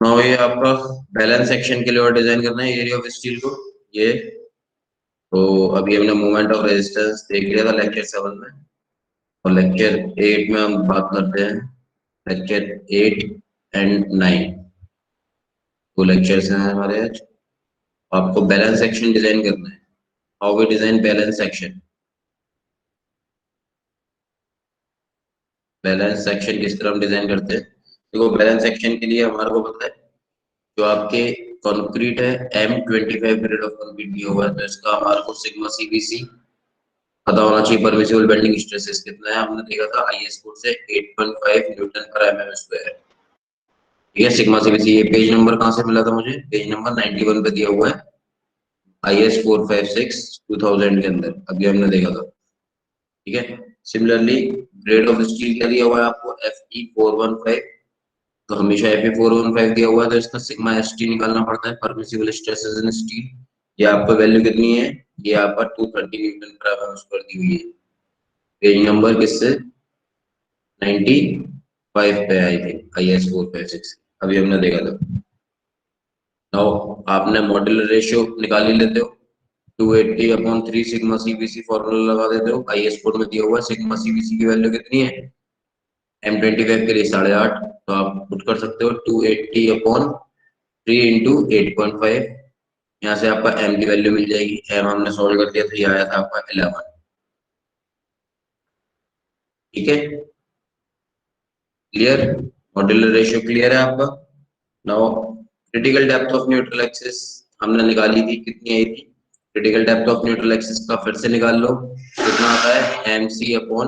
Now ये आपका balance section के लिए और डिजाइन करना है एरिया ऑफ स्टील को। ये तो अभी हमने मूवमेंट ऑफ रेजिस्टेंस देख लिया था लेक्चर 7 में, और लेक्चर 8 में हम बात करते हैं। लेक्चर 8 एंड 9 दो लेक्चर्स हैं हमारे आज। आपको बैलेंस सेक्शन डिजाइन करना है। How we design balance section. Balance section किस तरह हम डिजाइन करते हैं, देखो बैलेंस सेक्शन के लिए हमारे को पता है जो आपके कंक्रीट है M25 ग्रेड ऑफ कंक्रीट दिया हुआ है, तो इसका हमारे को सिग्मा सीबीसी पता होना चाहिए। परमिसिबल बेंडिंग स्ट्रेसेस कितना है, हमने देखा था आईएस कोड से 8.5 न्यूटन पर एमएम स्क्वायर। ठीक है, सिग्मा सीबीसी। ये पेज नंबर कहाँ से मिला था मुझे, पेज नंबर 91 पे दिया हुआ है आईएस 456 2000 के अंदर, अभी हमने देखा था। ठीक है, सिमिलरली ग्रेड ऑफ स्टील क्या दिया हुआ है आपको, Fe415। तो हमेशा Fe415 दिया हुआ है, तो इसका सिग्मा एसटी निकालना पड़ता है, परमिसिबल स्ट्रेसेस इन स्टील। ये आपका वैल्यू कितनी है, ये आपका 230 न्यूटन पर एमएम स्क्वायर दी हुई है। पेज नंबर किससे, 95 पे आई थी आईएस 456, अभी हमने देखा था। नाउ आपने मॉड्यूलर रेशियो निकाल ही लेते हो, 280 अपॉन 3 सिग्मा सीबीसी फॉर्मूला लगा देते हो। आईएस कोड में दिया हुआ है सिग्मा सीबीसी की वैल्यू कितनी है, M25 के लिए 8.5, तो आप पुट कर सकते हो 280 अपॉन 3 इंटू 8.5। यहाँ से आपका m की वैल्यू मिल जाएगी, m हमने सॉल्व कर दिया था, ये आया था आपका 11। ठीक है, क्लियर, मॉड्यूलर रेशियो क्लियर है आपका। Now critical depth of neutral axis हमने निकाली थी, कितनी आई थी, critical depth of neutral axis का फिर से निकाल लो, कितना आता है M C upon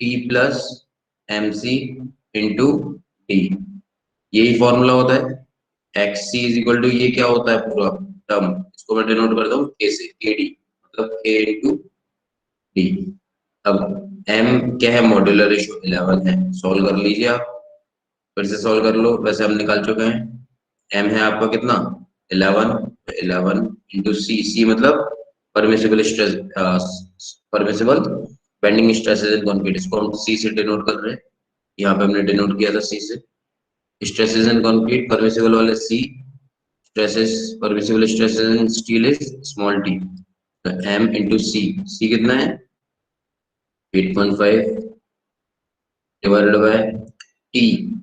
T plus M C into T. यही फॉर्मूला होता है। X C is equal to, ये क्या होता है पूरा टर्म, इसको मैं डिनोट करता हूँ के से, के डी मतलब के इंटू डी। अब m क्या है, मॉड्यूलर रेशियो 11 है, सॉल्व कर लीजिए आप, फिर से सॉल्व कर लो, वैसे हम निकाल चुके हैं। m है आपका कितना 11, 11 इंटू सी, सी मतलब permissible stress, permissible bending stresses in concrete, इसको हम सी से डिनोट कर रहे हैं। यहाँ पे हमने डिनोट किया था सी से। स्ट्रेसेस इन कंक्रीट परमिसिबल वाले C, stresses permissible stresses in steel is small T. तो m इंटू सी, सी कितना है 8.5 डिवाइडेड बाय टी,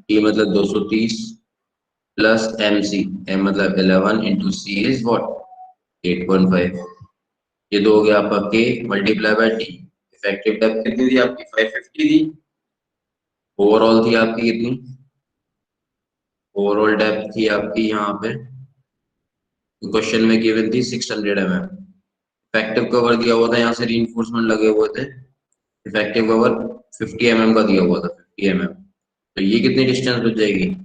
टी मतलब 230 प्लस एम सी, एम मतलब 11 इंटू सी इज व्हाट 8.5। ये दो हो गया आपका के multiply by T. Effective depth कितनी थी आपकी 550 थी। ओवरऑल थी आपकी कितनी, ओवरऑल डेप्थ थी आपकी यहाँ पे क्वेश्चन में गिवन थी 600 mm। इफेक्टिव कवर दिया हुआ था, यहाँ से रीइंफोर्समेंट लगे हुए थे, इफेक्टिव कवर 50 mm का दिया हुआ था, 50 mm। तो ये कितनी डिस्टेंस बच जाएगी,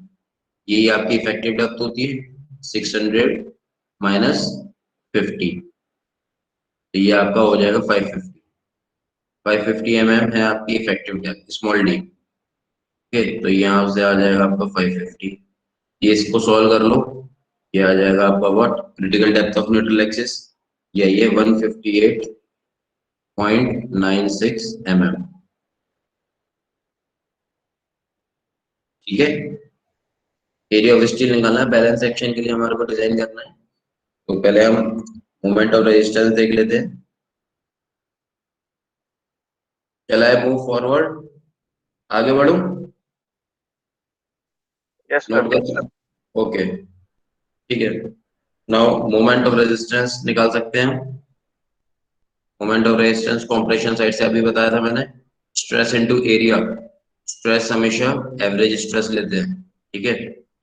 यही आपकी इफेक्टिव डेप्थ होती है 600 माइनस 50, तो ये आपका हो जाएगा 550। 550 mm है आपकी इफेक्टिव डेप्थ स्मॉल डी। ठीक, तो यहाँ से आ जाएगा आपका 550। ये इसको सॉल्व कर लो, ये आ जाएगा आपका what, critical depth of neutral axis, ये 158.96 mm। ठीक है, एरिया ऑफ स्टील निकालना है, बैलेंस सेक्शन के लिए हमारे को डिजाइन करना है। तो पहले हम मोमेंट ऑफ रेजिस्टेंस देख लेते हैं। चला है मूव फॉरवर्ड, आगे बढ़ू, यस सर। नोट कर, ओके ठीक है। नाउ मोमेंट ऑफ रेजिस्टेंस निकाल सकते हैं। Moment of resistance compression side से अभी बताया था मैंने, स्ट्रेस इनटू एरिया। स्ट्रेस हमेशा एवरेज स्ट्रेस लेते हैं, ठीक है।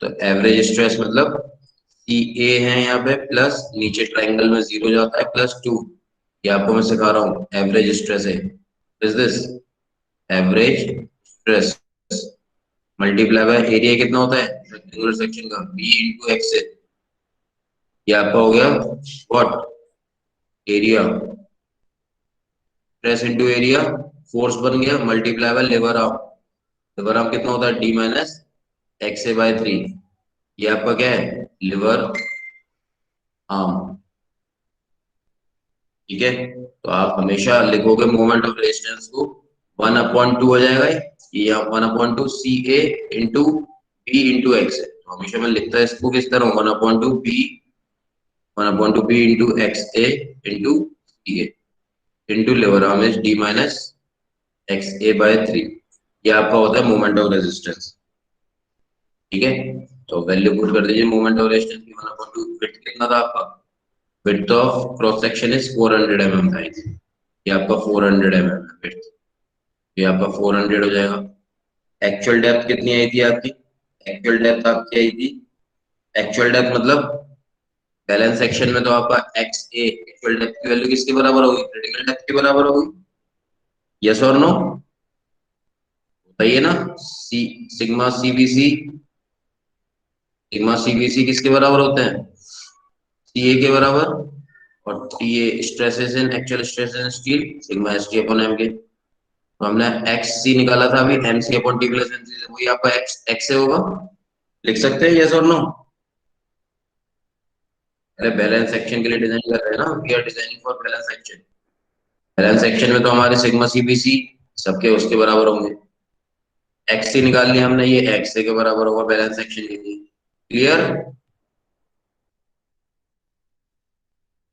तो एवरेज स्ट्रेस मतलब सी ए है यहाँ पे, प्लस नीचे ट्राइंगल में जीरो जाता है प्लस 2, ये आपको मैं सिखा रहा हूँ, एवरेज स्ट्रेस है। Is this average stress multiply by area कितना होता है रेक्टेंगुलर सेक्शन का, बी इंटू एक्स है। ये आपका हो गया what, area, stress into area, force बन गया multiply by labour arm. Labour arm कितना होता है D minus x A by 3, ये आपका क्या है लिवर आर्म। ठीक है, तो आप हमेशा लिखोगे मोमेंट ऑफ रेजिस्टेंस को 1/2 हो जाएगा, ये 1/2 सी A into B into x है, तो हमेशा मैं लिखता है इसको किस तरह, 1/2 b into x A into c A into लिवरामेज D minus x A by 3। ये आपका होता है मोमेंट ऑफ रेजिस्टेंस। ठीक है, तो वैल्यू पुट कर दीजिए मोमेंट ऑफ रेजिस्टेंस की। 1/2 विड्थ कितना था आपका, width of cross section is 400 mm था। ये आपका 400 mm है विड्थ, ये आपका 400 हो जाएगा। एक्चुअल डेप्थ कितनी आई थी आपकी, एक्चुअल डेप्थ आपकी आई थी, एक्चुअल डेप्थ मतलब बैलेंस सेक्शन में तो आपका एक्स ए एक्चुअल डेप्थ की वैल्यू किसके बराबर होगी, क्रिटिकल डेप्थ के बराबर होगी। यस और नो बताइए ना। C sigma CBC, sigma CBC किसके बराबर होते हैं, सी ए के बराबर। और T A stresses in actual stress in steel, sigma S T upon M K. तो हमने एक्स सी निकाला था अभी, M C upon T plus M C, वही आपका एक्स एक्स से होगा। लिख सकते हैं यस और नो। अरे बैलेंस सेक्शन के लिए डिजाइन कर रहे हैं ना, we are designing for balance section. Balance section में तो हमारे सिग्मा सीबीसी सबके उसके बराबर होंगे। एक्स सी निकाल लिया हमने, ये एक्स ए के बराबर होगा बैलेंस सेक्शन के लिए। क्लियर।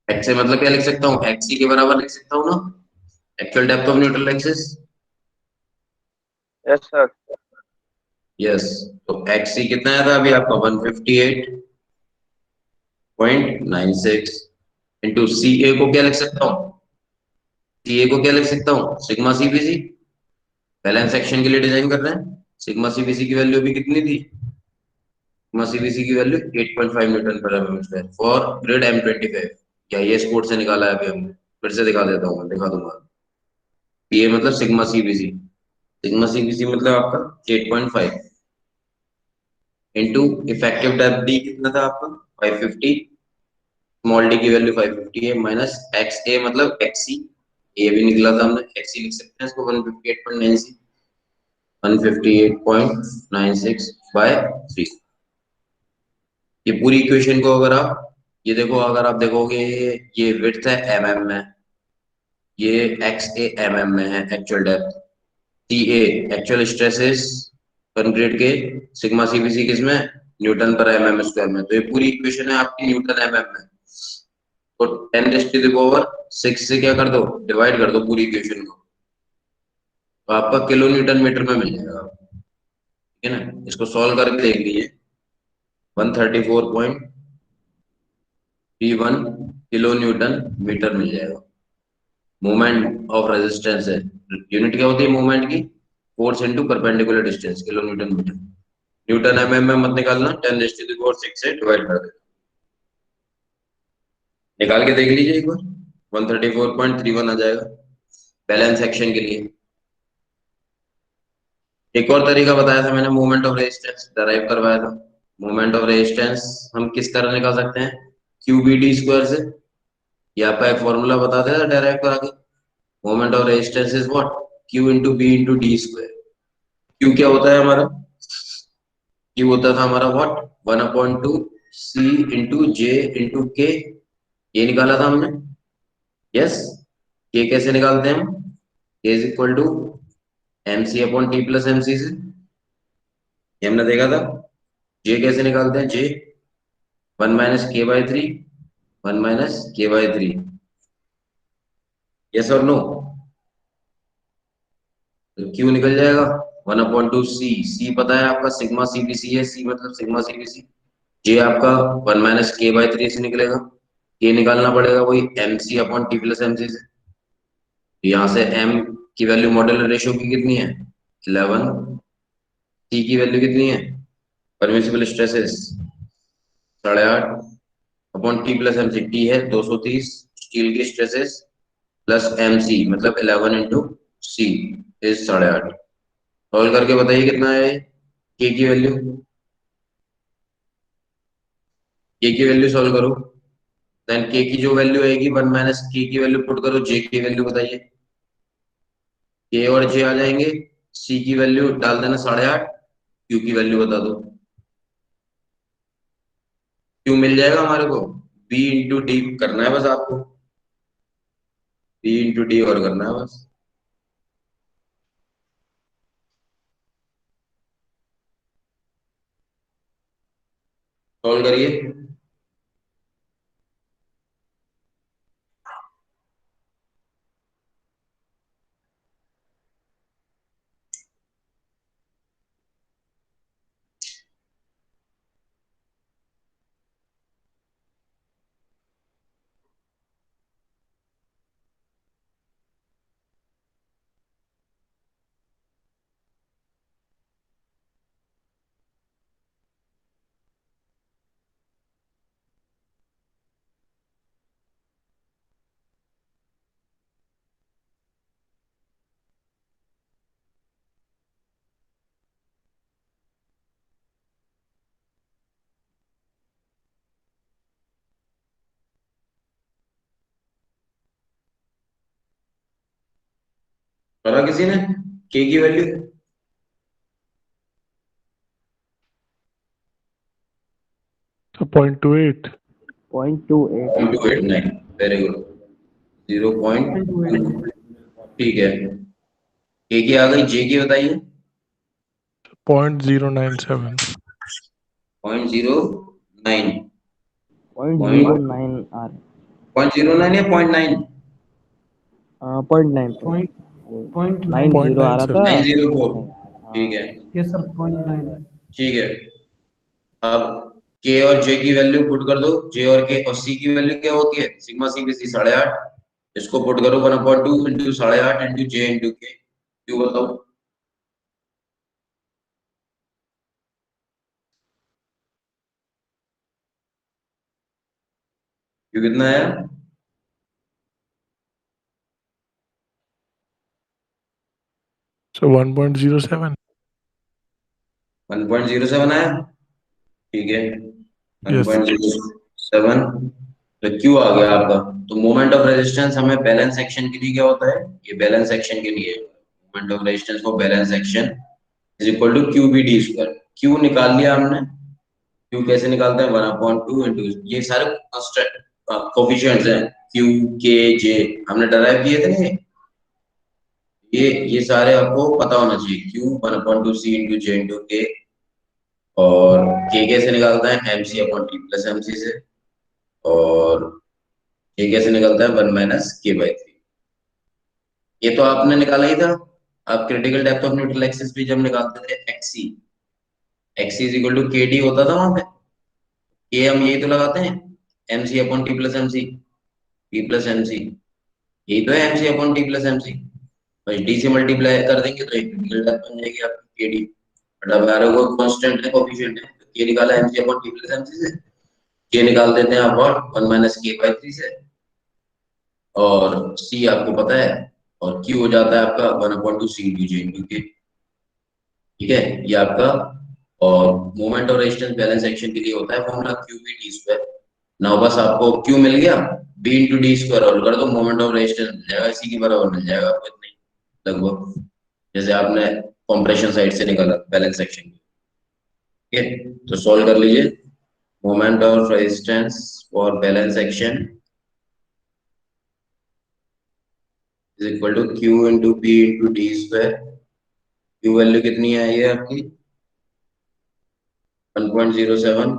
एक्स ए मतलब क्या लिख सकता हूँ, एक्स सी के बराबर लिख सकता हूँ ना, actual depth of neutral axis. Yes sir. Yes, तो एक्स सी कितना आया था अभी आपका, 158.96 इंटू सी ए को क्या लिख सकता हूँ, सी ए को क्या लिख सकता हूँ, सिग्मा सीबीसी। बैलेंस सेक्शन के लिए डिजाइन कर रहे हैं। सिग्मा सीबीसी की वैल्यू अभी कितनी थी, सिग्मा सीबीसी की वैल्यू 8.5 न्यूटन पर MM square for grid M25। क्या ये स्पोर्ट से निकाला है अभी हमने, फिर से दिखा देता हूँ, मैं दिखा दूंगा। ये मतलब सिग्मा सीबीसी, सिग्मा सीबीसी मतलब आपका 8.5 इंटू इफेक्टिव डेप्थ डी कितना था आपका 550, स्मॉल डी की वैल्यू 550 है, माइनस एक्स ए मतलब एक्स सी, ए भी निकला था हमने, एक्स सी लिख सकते हैं इसको 158.96, 158.96 बाय 3। ये पूरी इक्वेशन को अगर आप ये देखो, अगर आप देखोगे ये विड्थ है mm में, ये एक्स ए mm में है एक्चुअल डेप्थ, सी ए एक्चुअल स्ट्रेसेस कंक्रीट के, सिग्मा सीबीसी किसमें, न्यूटन पर mm स्क्वायर में। तो ये पूरी इक्वेशन है आपकी न्यूटन mm में। तो 10⁻⁶ से क्या कर दो, डिवाइड कर दो पूरी इक्वेशन को, तो आपका किलो न्यूटन मीटर में मिल जाएगा। ठीक है ना, इसको सॉल्व करके देख लीजिए, 134.31 किलो न्यूटन मीटर मिल जाएगा। मोमेंट ऑफ रेजिस्टेंस है, यूनिट क्या होती है मोमेंट की, force into perpendicular distance, kilo newton meter. Newton mm में मत निकालना, 10⁻⁶ से डिवाइड कर देना। निकाल के देख लीजिए एक बार, 134.31 आ जाएगा बैलेंस सेक्शन के लिए। एक और तरीका बताया था मैंने, मोमेंट ऑफ रेजिस्टेंस डराइव करवाया था। मोमेंट ऑफ रेजिस्टेंस हम किस तरह निकाल सकते हैं, क्यू बी डी स्क्वायर से। ये आपका एक फॉर्मूला बता देगा डराइव करा के, moment of resistance is what, Q into B into D square. Q क्या होता है हमारा, क्यू होता था हमारा what, 1/2 C into J into K, ये निकाला था हमने। यस, के कैसे निकालते हैं हम, K is equal to M C upon T plus M C से, ये हमने देखा था। जे कैसे निकालते हैं, जे 1 - k/3, 1 - k/3। यस और नो, तो क्यू निकल जाएगा 1/2 सी, सी पता है आपका सिग्मा सीबीसी है, सी मतलब सिग्मा सीबीसी। जे आपका 1 - k/3 से निकलेगा, के निकालना पड़ेगा वही M C upon T plus M C से। यहाँ से एम की वैल्यू मॉडल रेशियो की कितनी है 11, सी की वैल्यू कितनी है, permissible stresses 8.5 upon T plus M C, T है 230 स्टील की स्ट्रेसेस, प्लस एम सी मतलब 11 इंटू सी इज 8.5। सॉल्व करके बताइए कितना है के की वैल्यू, के की वैल्यू सॉल्व करो, देन के की जो वैल्यू आएगी 1 - के की वैल्यू पुट करो, जे की वैल्यू बताइए, के और जे आ जाएंगे, सी की वैल्यू डाल देना 8.5, क्यू की वैल्यू बता दो, क्यू मिल जाएगा हमारे को, बी इंटू डी करना है बस आपको, बी इंटू डी और करना है बस। सॉल्व करिए। करा किसी ने के की वैल्यू? 0.28. 0.28. 0.289, very good. 0.2, ठीक है। के की आ गई, जे की बताइए। 0.097. 0.09। 0.09 R. 0.09 या 0.9? 0.9. 90 आ रहा था। 904, ठीक है। Yes sir 0.9। ठीक है, अब के और जे की वैल्यू पुट कर दो। जे और के और सी की वैल्यू क्या होती है? Sigma C B C 8.5। इसको पुट करो 1/2 इंटू 8.5 इंटू जे इंटू के। क्यों बताओ? क्यों कितना आया? So 1.07. 1.07 आया, ठीक है। Yes. 1.07 तो क्यू आ गया आपका। तो मोमेंट ऑफ रेजिस्टेंस हमें बैलेंस सेक्शन के लिए क्या होता है? ये बैलेंस सेक्शन के लिए moment of resistance for balance section is equal to Q B D square. Q निकाल लिया हमने। क्यू कैसे निकालते हैं? 1/2 इंटू, ये सारे कोफिशिएंट्स हैं, क्यू के जे हमने डराइव किए थे ना। ये सारे आपको पता होना चाहिए। Q 1/2 C into J into K. और के कैसे निकालता है? M C upon T plus M C से। और के कैसे निकलता है? 1 - के/3। ये तो आपने निकाला ही था। आप critical depth of neutral axis भी जब निकालते थे, XC XC is equal to K D होता था वहां पे। ये हम यही तो लगाते हैं, M C upon T plus M C, T plus M C. यही तो है M C upon T plus M C. बस डी से मल्टीप्लाई कर देंगे तो एक क्रिटिकल डेप्थ बन जाएगी आपकी के डी। बट अब हमारे को कांस्टेंट है, कोएफिशिएंट है, तो के निकाला M C upon T plus M C से। के निकाल देते हैं आप और 1 - के/3 से। और सी आपको पता है, और क्यू हो जाता है आपका 1/2 सी इंटू जे इंटू के। ठीक है, ये आपका। और मोमेंट और रेजिस्टेंस बैलेंस सेक्शन के लिए होता है formula Q B D square. ना बस आपको क्यू मिल गया, बी इंटू डी स्क्वायर और कर दो, मोमेंट ऑफ रेजिस्टेंस मिल जाएगा, इसी के बराबर मिल जाएगा आपको इतना ही लगभग, जैसे आपने कंप्रेशन साइड से निकाला बैलेंस सेक्शन। ठीक है, तो सॉल्व कर लीजिए। Moment of resistance for balance section is equal to Q into B into D square. Q value कितनी आई है आपकी? 1.07।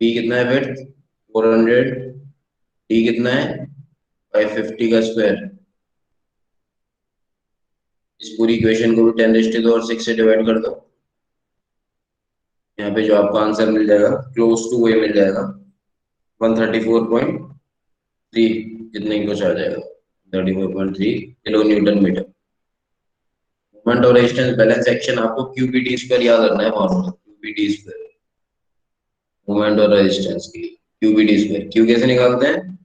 बी कितना है? विड्थ 400। डी कितना है? 550 का स्क्वायर। इस पूरी इक्वेशन को भी 10⁻⁶ से डिवाइड कर दो। यहाँ पे जो आपका आंसर मिल जाएगा क्लोज टू वही मिल जाएगा, 134.3 जितने की कुछ आ जाएगा, 34.3 kilo newton metre. Moment of resistance balance section आपको क्यूबीटी स्क्वायर याद रखना है, फॉर्मूला क्यूबीटी स्क्वायर मोमेंट और रेजिस्टेंस की। क्यूबीटी स्क्वायर क्यू कैसे निकालते हैं?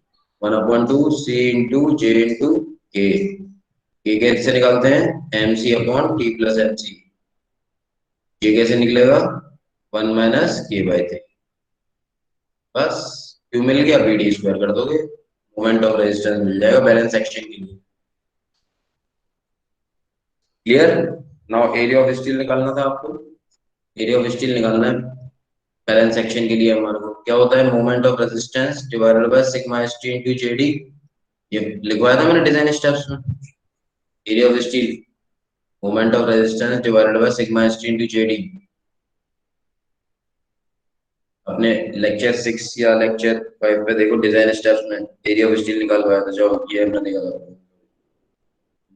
1/2 सी इंटू जे इंटू के। के कैसे निकालते हैं? M C upon T plus M C. ये कैसे निकलेगा? 1 - के/3। बस क्यू मिल गया, बी डी स्क्वायर कर दोगे, मोमेंट ऑफ रेजिस्टेंस मिल जाएगा बैलेंस सेक्शन के लिए। Clear? Now area of steel निकालना था आपको। एरिया ऑफ स्टील निकालना है बैलेंस सेक्शन के लिए। हमारे को क्या होता है? Moment of resistance divided by sigma S T into J D. ये लिखवाया था मैंने डिजाइन स्टेप्स में। Area of steel moment of resistance divided by sigma S T into J D. अपने लेक्चर 6 या लेक्चर 5 पे देखो डिजाइन स्टेप्स में एरिया ऑफ स्टील निकालवाया था, जो ये हमने निकाला।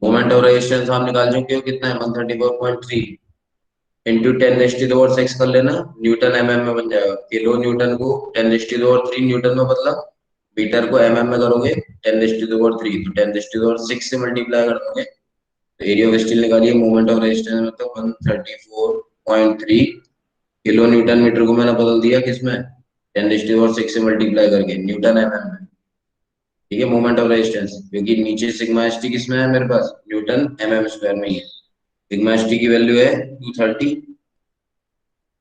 मोमेंट ऑफ रेजिस्टेंस हम निकाल चुके हो, कितना है 134.3 इंटू 10⁻⁶ कर लेना, न्यूटन mm में बन जाएगा। किलो न्यूटन को 10⁻³ न्यूटन में बदला, मीटर को mm में करोगे 10⁻³ तो 10⁻⁶ से मल्टीप्लाई कर दोगे तो एरिया ऑफ स्टील निकालिए। मोमेंट ऑफ रेजिस्टेंस मतलब 134.3 किलो न्यूटन मीटर को मैंने बदल दिया किसमें 10⁻⁶ से मल्टीप्लाई करके न्यूटन mm में। ठीक है, मोमेंट ऑफ रेजिस्टेंस, क्योंकि नीचे सिग्मा एस टी किसमें है मेरे पास न्यूटन mm स्क्वायर में ही है। सिग्मा एस टी की वैल्यू है 230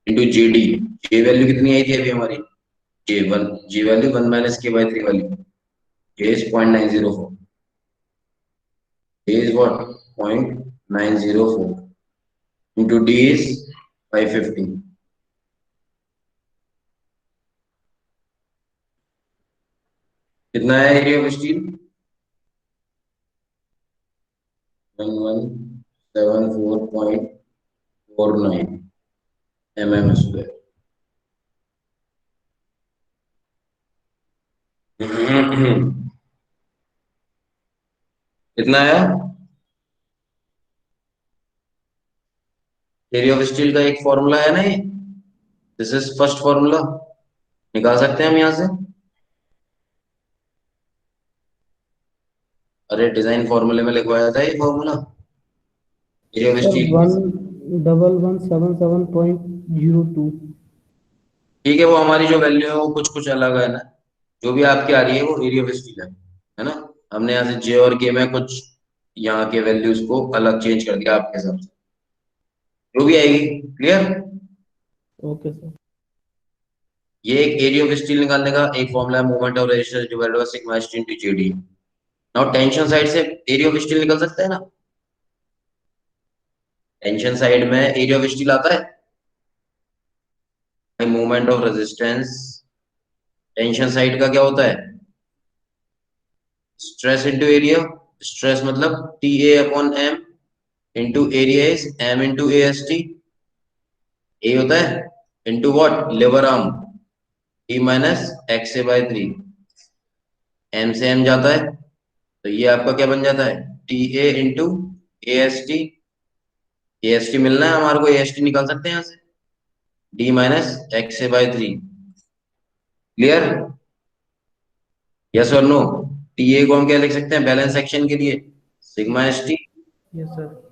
इंटू जे डी। जे वैल्यू कितनी आई थी अभी हमारी, जे वैल्यू 1 - k/3 वाली, J is 0.904, J is what 0.904 into D is 550। कितना है area of steel 1174.49 mm square. कितना है एरिया ऑफ स्टील का एक फॉर्मूला है ना, ये दिस इज फर्स्ट फॉर्मूला, निकाल सकते हैं हम यहां से। अरे डिजाइन फॉर्मूले में लिखवाया था ये formula area of sir steel. 1177.02। ठीक है, वो हमारी जो वैल्यू है वो कुछ कुछ अलग है ना, जो भी आपकी आ रही है वो एरिया ऑफ स्टील है ना। हमने यहाँ से जे और के में कुछ यहाँ के वैल्यूज को अलग चेंज कर दिया आपके हिसाब से, जो भी आएगी। क्लियर। Okay sir. ये एक एरिया ऑफ स्टील निकालने का एक फॉर्मूला है, moment of resistance divided by sigma S T into JD. Now tension side से एरिया ऑफ स्टील निकल सकता है ना, टेंशन साइड में एरिया ऑफ स्टील आता है। Moment of resistance tension side का क्या होता है, स्ट्रेस इनटू एरिया। स्ट्रेस मतलब T A upon M into area is M into A S T. A होता है into what lever arm T minus x A by 3, M से M जाता है तो ये आपका क्या बन जाता है T A into A S T. A S T मिलना है हमारे को, ए एस टी निकाल सकते हैं यहाँ से D minus x A by 3। Clear, yes और नो। टी ए को हम क्या लिख सकते हैं बैलेंस सेक्शन के लिए sigma S T yes sir.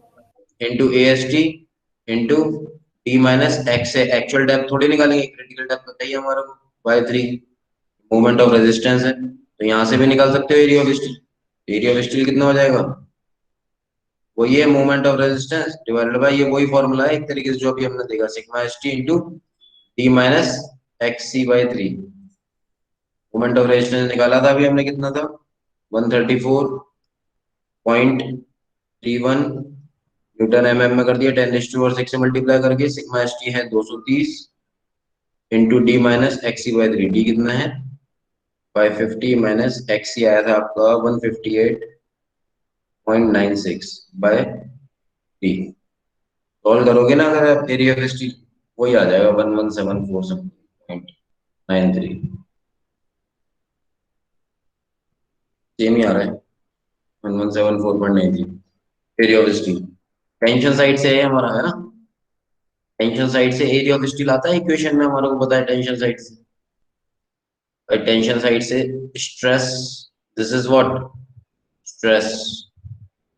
Into A S T into T minus x A. Actual depth थोड़ी निकालेंगे, क्रिटिकल डेप्थ बताइए हमारे को बाय 3, मूवमेंट ऑफ रेजिस्टेंस है तो यहाँ से भी निकाल सकते हो area of steel. Area of steel कितना हो जाएगा, वही है movement of resistance divided bye ये वही फॉर्मूला है एक तरीके से जो अभी हमने देखा sigma S T into T minus X C by 3। Moment of resistance निकाला था अभी हमने, कितना था 134.31 न्यूटन mm में कर दिया 10⁻⁶ से मल्टीप्लाई करके। सिग्मा एस टी है 230 into D minus X C by 3। D कितना है 550 माइनस एक्स सी आया था आपका 158.96 बाय 3। सॉल्व करोगे ना अगर आप एरिया ऑफ स्टील वही आ जाएगा 1174.93। सेम ही आ रहा है 1174.93 area of steel. Tension side से है हमारा, है ना, टेंशन साइड से एरिया ऑफ स्टील आता है इक्वेशन में हमारे को पता है। टेंशन साइड से, टेंशन साइड से stress, this is what stress.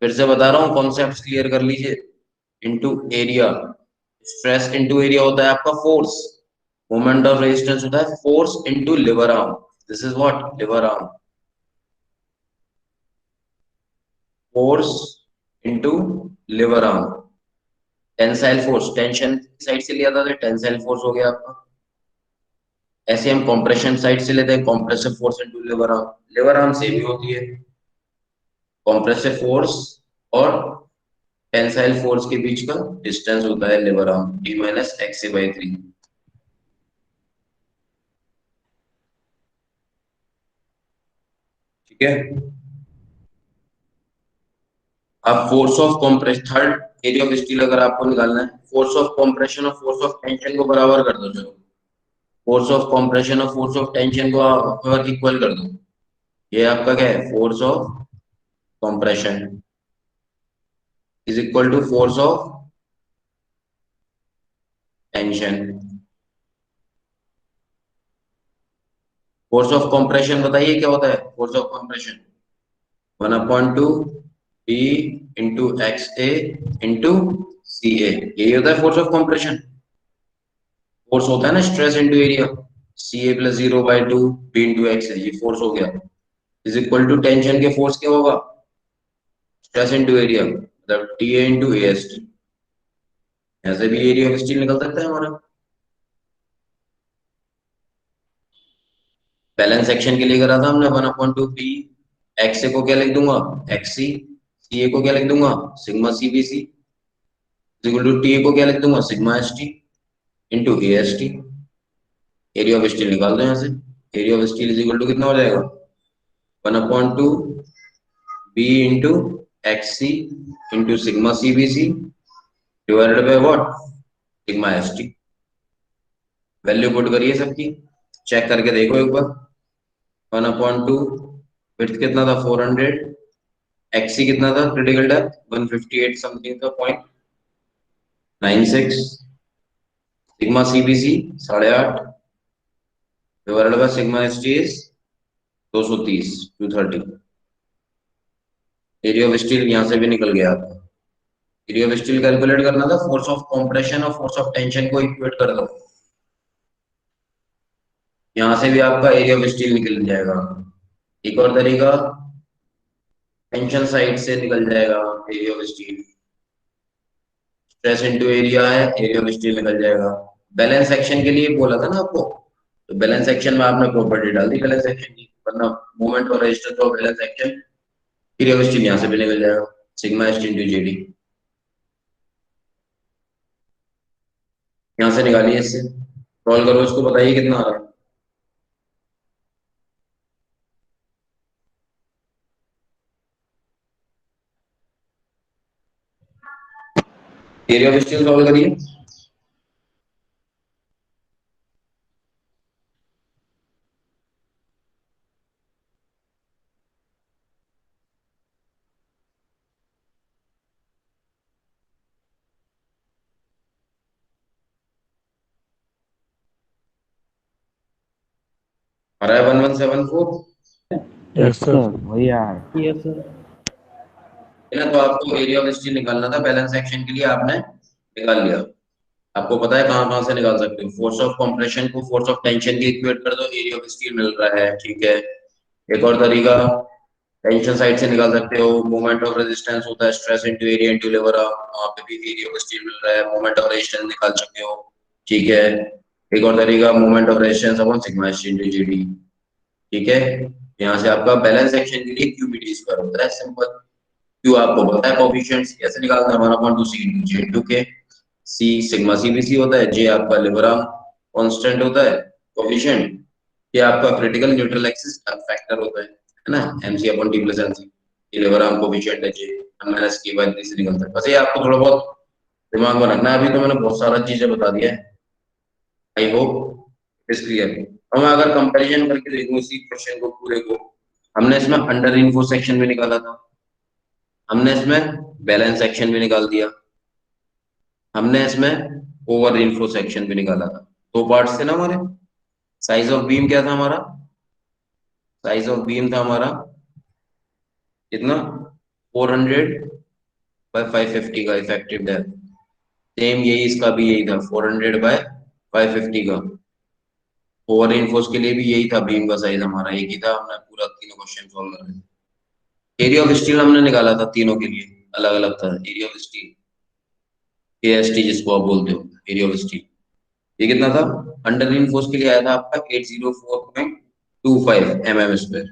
फिर से बता रहा हूँ कॉन्सेप्ट्स क्लियर कर लीजिए। Into area, stress into area होता है आपका फोर्स, मोमेंट ऑफ रेजिस्टेंस होता है force into lever arm, this is what liver arm, force into lever arm. Tensile force tension side से लिया था तो टेंसाइल फोर्स हो गया आपका। ऐसे हम कंप्रेशन साइड से लेते हैं compressive force into lever arm. Lever arm same ही होती है, कंप्रेसिव फोर्स और टेंसाइल फोर्स के बीच का डिस्टेंस होता है lever arm D minus x A by 3। ठीक है, अब force of compression third area of steel अगर आपको निकालना है, फोर्स ऑफ कंप्रेशन और फोर्स ऑफ टेंशन को बराबर कर दो। चलो फोर्स ऑफ कंप्रेशन और फोर्स ऑफ टेंशन को आप इक्वल कर दो। ये आपका क्या है, force of compression is equal to force of tension. Force of compression बताइए क्या होता है, force of compression 1/2 P into x A into c a, यही होता है फोर्स ऑफ कंप्रेशन। फोर्स होता है ना स्ट्रेस इंटू एरिया, सी ए प्लस 0/2 P इंटू एक्स ए, ये फोर्स हो गया। इज इक्वल टू टेंशन के फोर्स क्या होगा, स्ट्रेस इंटू एरिया, मतलब T A into A S T. ऐसे भी एरिया ऑफ स्टील निकल सकता है हमारा। बैलेंस सेक्शन के लिए करा था हमने 1/2 P, एक्स ए को क्या लिख दूंगा, एक्स सी, सी ए को क्या लिख दूंगा, sigma C B C, equal to T A को क्या लिख दूंगा, sigma S T into A S T. Area of steel निकाल दो यहाँ से। Area of steel is equal to कितना हो जाएगा, 1/2 B into X C into sigma C B C divided by what, sigma S T. Value put करिए सबकी, check करके देखो एक बार। 1/2 विड्थ कितना था 400, एक्सी कितना था क्रिटिकल डेप्थ 158 समथिंग था 0.96, sigma CBC 8.5 divided by sigma ST is 230 230। Area of steel यहाँ से भी निकल गया आपका। एरिया ऑफ स्टील कैलकुलेट करना था, फोर्स ऑफ कंप्रेशन और फोर्स ऑफ टेंशन को इक्वेट कर दो, यहाँ से भी आपका एरिया ऑफ स्टील निकल जाएगा। एक और तरीका, टेंशन साइड से निकल जाएगा area of steel, stress into area है, एरिया ऑफ स्टील निकल जाएगा। बैलेंस सेक्शन के लिए बोला था ना आपको, तो बैलेंस सेक्शन में आपने प्रॉपर्टी डाल दी बैलेंस सेक्शन की, वरना मोमेंट और resistance of balance section, area of steel यहाँ से भी निकल जाएगा, sigma S T into JD. यहाँ से निकालिए, इससे सॉल्व करो, इसको बताइए कितना आ रहा है। एरिया ऑफ स्टील सॉल्व करिए। आ रहा है 1174 Yes, sir. वही आ रहा है। Yes sir. है ना। तो आपको एरिया ऑफ स्टील निकालना था, बैलेंस सेक्शन के लिए आपने निकाल लिया। आपको पता है कहाँ कहाँ से निकाल सकते हो, फोर्स ऑफ कंप्रेशन को फोर्स ऑफ टेंशन की इक्वेट कर दो, एरिया ऑफ स्टील मिल रहा है, ठीक है। एक और तरीका, टेंशन साइड से निकाल सकते हो, मोमेंट ऑफ रेजिस्टेंस होता है स्ट्रेस इनटू एरिया इनटू लेवर, वहां पे भी एरिया ऑफ स्टील मिल रहा है, मोमेंट ऑफ रेजिस्टेंस निकाल सकते हो, ठीक है। एक और तरीका, moment of resistance upon sigma S into GD, ठीक है। यहाँ से आपका बैलेंस सेक्शन के लिए क्यूबीडी स्क्वायर होता है, सिंपल। क्यू आपको पता है कोएफिशिएंट्स कैसे निकालना है, 1/2 सी इंटू जे इंटू के, सी सिग्मा सीबीसी होता है, जे आपका लिबराम कांस्टेंट होता है कोएफिशिएंट, ये आपका क्रिटिकल न्यूट्रल एक्सिस फैक्टर होता है ना, MC upon T plus NC, ये लिबराम कोएफिशिएंट है, जे माइनस के बाय 3 से निकलता है। बस ये आपको थोड़ा बहुत दिमाग में रखना है, अभी तो मैंने बहुत सारा चीजें बता दिया है, I hope it is clear. अब मैं अगर कंपैरिजन करके देखूं इसी क्वेश्चन को पूरे को, हमने इसमें अंडर इन्फो सेक्शन भी निकाला था, हमने इसमें बैलेंस सेक्शन भी निकाल दिया, हमने इसमें ओवर इन्फो सेक्शन भी निकाला था। दो पार्ट्स थे ना हमारे। साइज ऑफ बीम क्या था हमारा, साइज ऑफ बीम था हमारा कितना, 400 बाय 550 का इफेक्टिव डेप्थ, सेम यही इसका भी यही था 400 बाय 550 का। ओवर इन्फोर्स के लिए भी यही था, बीम का साइज हमारा एक ही था, हमने पूरा तीनों क्वेश्चन सॉल्व कर रहे। एरिया ऑफ स्टील हमने निकाला था तीनों के लिए, अलग अलग था एरिया ऑफ स्टील, एएसटी जिसको आप बोलते हो, एरिया ऑफ स्टील ये कितना था। अंडर रिइंफोर्स के लिए आया था आपका 804.25 mm स्क्वायर।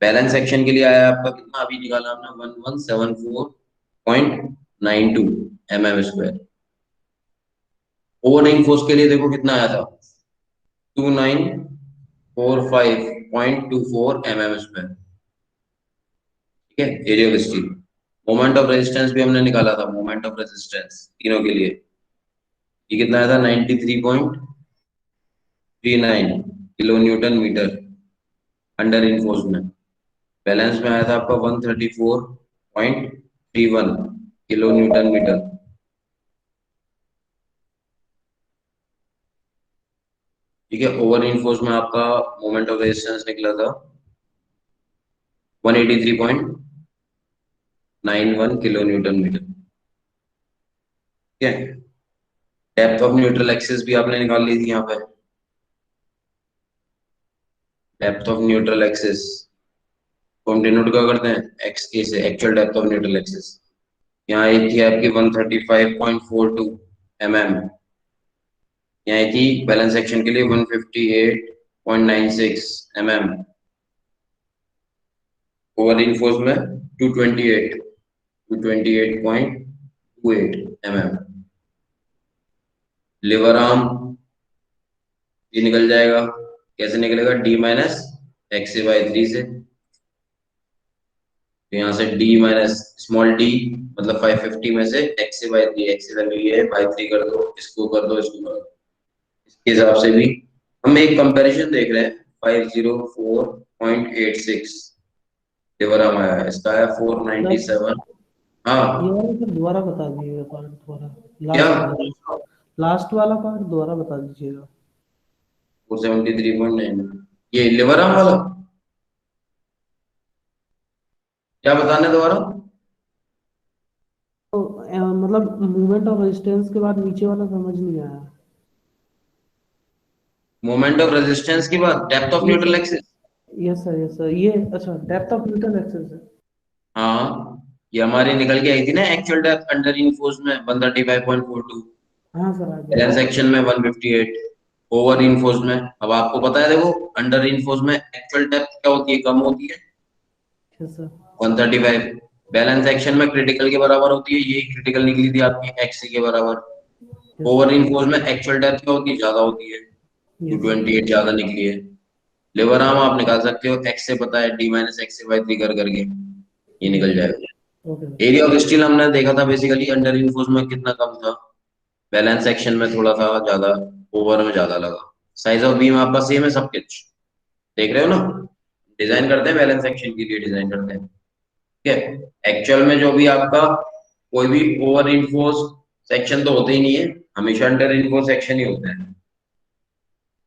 बैलेंस सेक्शन के लिए आया आपका कितना, अभी निकाला हमने 1174.92 mm स्क्वायर। ओवर रिइंफोर्स के लिए देखो कितना आया था, 2945.24 mm स्क्वायर, ठीक है, area of steel. Moment of resistance भी हमने निकाला था, मोमेंट ऑफ रेजिस्टेंस तीनों के लिए, ये कितना आया था 93.8 39 kilo newton meter under reinforced में। बैलेंस में आया था आपका 134.31 किलो न्यूटन मीटर। ठीक है, ओवर इनफोर्स में आपका मोमेंट ऑफ रेजिस्टेंस निकला था 183.91 किलो न्यूटन मीटर। ठीक है, डेप्थ ऑफ न्यूट्रल एक्सिस भी आपने निकाल ली थी यहाँ पे। डेप्थ ऑफ न्यूट्रल एक्सिस को हम डिनोट क्या करते हैं, एक्स के से, actual depth of neutral axis. यहाँ आई थी आपकी 135.42 mm, यहाँ आई थी बैलेंस सेक्शन के लिए 158.96 mm, ओवर इनफोर्स में 228.28 mm। लिवर आर्म ये निकल जाएगा, कैसे निकलेगा, d माइनस एक्स बाई 3 से। तो यहाँ से d माइनस स्मॉल d मतलब 550 में से x बाई 3, x वैल्यू ये है, बाई 3 कर दो, इसको कर दो, इसको कर दो। इसके हिसाब से भी हम एक कंपैरिजन देख रहे हैं। 504.86 लिवर आर्म आया है, इसका आया 497। हाँ ये वाला सर दोबारा बता दीजिएगा पार्ट दोबारा, क्या, लास्ट वाला पार्ट दोबारा बता दीजिएगा। 473.9 ये लिवर आर्म वाला क्या बताना है दोबारा। तो मतलब मूवमेंट ऑफ रेजिस्टेंस के बाद नीचे वाला समझ नहीं आया। मोमेंट ऑफ रेजिस्टेंस के बाद depth of neutral axis. Yes sir ये अच्छा डेप्थ ऑफ न्यूट्रल एक्सिस है। हाँ, ये हमारी निकल के आई थी ना एक्चुअल डेप्थ अंडर इनफोर्स में 135.42, हाँ सर आ बैलेंस गया। सेक्शन में 158, ओवर इनफोर्स में। अब आपको पता है, देखो अंडर इनफोर्स में एक्चुअल डेप्थ क्या होती है, कम होती है यस सर 135, बैलेंस सेक्शन में क्रिटिकल के बराबर होती है, ये क्रिटिकल निकली थी आपकी एक्सी के बराबर। ओवर इनफोर्स में एक्चुअल डेप्थ क्या होती है, ज्यादा होती है, यस 228 ज्यादा निकली है। लिवर आर्म आप निकाल सकते हो, एक्स से पता है d माइनस एक्स बाई 3 कर करके ये निकल जाएगा। ओके एरिया ऑफ स्टील हमने देखा था बेसिकली अंडर इनफोर्स में कितना कम था, बैलेंस सेक्शन में थोड़ा सा ज्यादा, ओवर में ज्यादा लगा। साइज ऑफ बीम आपका सेम है, सब कुछ देख रहे हो ना। डिजाइन करते हैं बैलेंस सेक्शन के लिए, डिजाइन करते हैं। ठीक है, एक्चुअल में जो भी आपका कोई भी ओवर इनफोर्स सेक्शन तो होते ही नहीं है, हमेशा अंडर इनफोर्स सेक्शन ही होता है।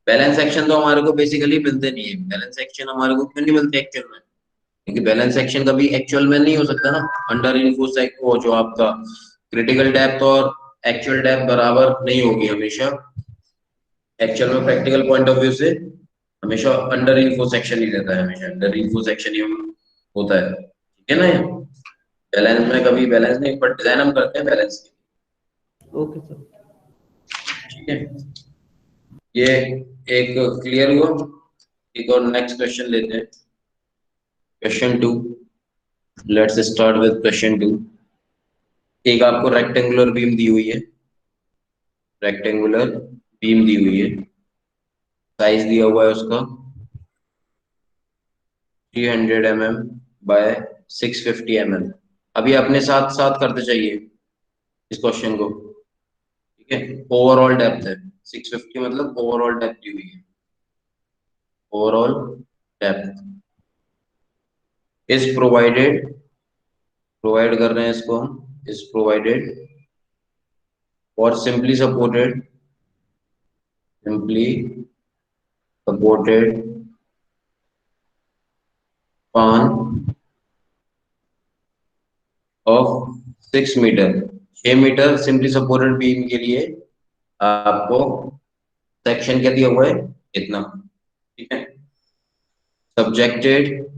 बैलेंस सेक्शन तो हमारे को बेसिकली मिलते नहीं है, बैलेंस सेक्शन हमारे को क्यों नहीं मिलते एक्चुअल में, क्योंकि बैलेंस सेक्शन कभी एक्चुअल में नहीं हो सकता ना। अंडर इनफोर्स वो जो आपका क्रिटिकल डेप्थ और एक्चुअल डेप्थ बराबर नहीं होगी हमेशा। एक्चुअल में प्रैक्टिकल पॉइंट ऑफ व्यू से हमेशा अंडर इन्फो सेक्शन ही रहता है, हमेशा अंडर इन्फो सेक्शन ही होता है। ठीक है ना, ये बैलेंस में कभी बैलेंस नहीं, पर डिजाइन हम करते हैं बैलेंस की। Okay sir. ठीक है, ये एक क्लियर हुआ। एक और नेक्स्ट क्वेश्चन लेते हैं, question 2। Let's start with question 2। एक आपको रेक्टेंगुलर बीम दी हुई है, रेक्टेंगुलर बीम दी हुई है, साइज दिया हुआ है उसका 300 mm बाय 650 mm। अभी अपने साथ साथ करते चाहिए इस क्वेश्चन को। ठीक है, ओवरऑल डेप्थ है 650, मतलब ओवरऑल डेप्थ दी हुई है, overall depth is provided, provide कर रहे हैं इसको हम, इज प्रोवाइडेड और simply supported span of 6 meter, 6 meter simply supported beam के लिए आपको सेक्शन क्या दिया हुआ है, इतना। ठीक है, subjected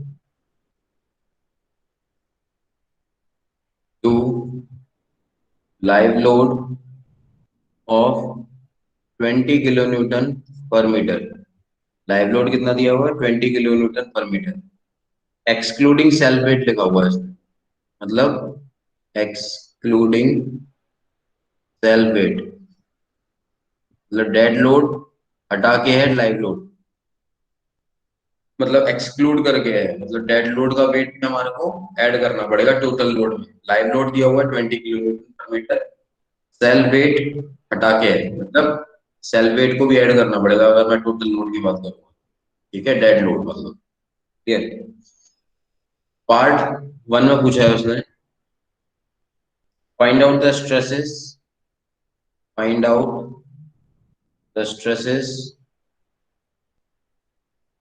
to live load of 20 kilo newton per meter. Live load कितना दिया हुआ है, 20 kilo newton per meter, excluding self weight लिखा हुआ है इसमें, मतलब एक्सक्लूडिंग सेल्फ वेट, मतलब डेड लोड हटा के है लाइव लोड, मतलब एक्सक्लूड करके है, मतलब डेड लोड का वेट में हमारे को ऐड करना पड़ेगा टोटल लोड में। लाइव लोड दिया हुआ है 20 kilo newton per metre, self weight हटा के है, मतलब सेल्फ वेट को भी ऐड करना पड़ेगा अगर मैं टोटल लोड की बात करूँ, ठीक है, डेड लोड मतलब। क्लियर? पार्ट 1 में पूछा है उसने, find out the stresses, find out the stresses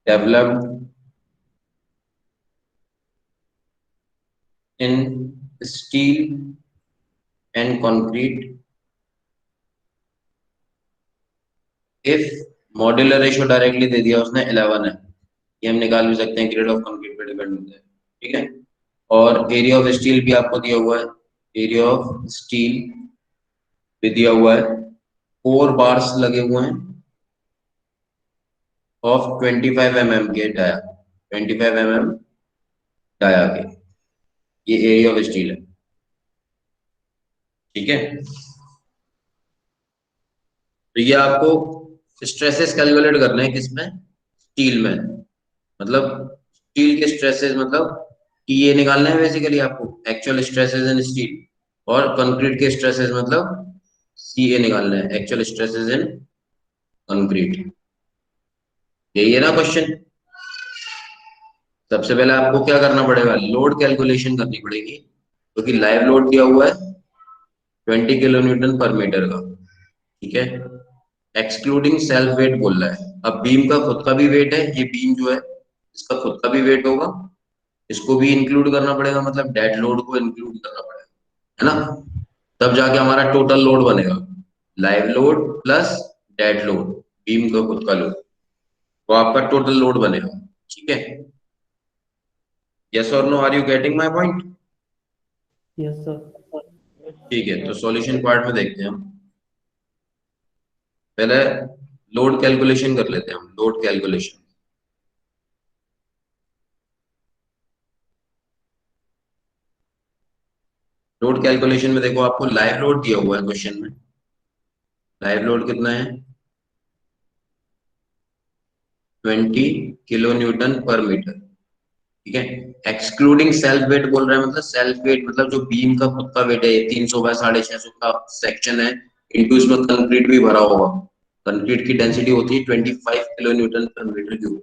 developed in steel and concrete if modular ratio directly दे दिया उसने 11 है, ये हम निकाल भी सकते हैं, ग्रेड ऑफ कंक्रीट पे डिपेंड होता है, ठीक है। और एरिया ऑफ स्टील भी आपको दिया हुआ है, एरिया ऑफ स्टील भी दिया हुआ है, 4 बार्स लगे हुए हैं ऑफ 25 mm के डाया, 25 mm डाया के, ये एरिया ऑफ स्टील है, ठीक है। तो ये आपको स्ट्रेसेस कैलकुलेट करने हैं किसमें, स्टील में, मतलब स्टील के स्ट्रेसेस मतलब टीए निकालना है बेसिकली आपको, एक्चुअल स्ट्रेसेस इन स्टील, और कंक्रीट के स्ट्रेसेस मतलब सीए निकालना है, एक्चुअल स्ट्रेसेस इन कंक्रीट। यही है ना क्वेश्चन। सबसे पहले आपको क्या करना पड़ेगा, लोड कैलकुलेशन करनी पड़ेगी, क्योंकि तो लाइव लोड दिया हुआ है 20 किलो न्यूटन पर मीटर का, ठीक है, एक्सक्लूडिंग सेल्फ वेट बोल रहा है। अब बीम का खुद का भी वेट है, ये बीम जो है इसका खुद का भी वेट होगा, इसको भी इंक्लूड करना पड़ेगा, मतलब डेड लोड को इंक्लूड करना पड़ेगा, है ना, तब जाके हमारा टोटल लोड बनेगा, live load plus dead load, beam का खुद का लोड, तो आपका टोटल लोड बनेगा, ठीक है। यस और no, are you getting my point? Yes sir. ठीक है, तो सॉल्यूशन पार्ट में देखते हैं हम, पहले लोड कैलकुलेशन कर लेते हैं हम, लोड कैलकुलेशन। लोड कैलकुलेशन में देखो आपको लाइव लोड दिया हुआ है क्वेश्चन में, लाइव लोड कितना है 20 किलो न्यूटन पर मीटर, ठीक है। एक्सक्लूडिंग सेल्फ वेट बोल रहा है, मतलब सेल्फ वेट मतलब जो बीम का खुद का वेट है, 300 बाय 650 का सेक्शन है, इंटू इसमें कंक्रीट भी भरा होगा, कंक्रीट की डेंसिटी होती है 25 kilo newton per meter cube.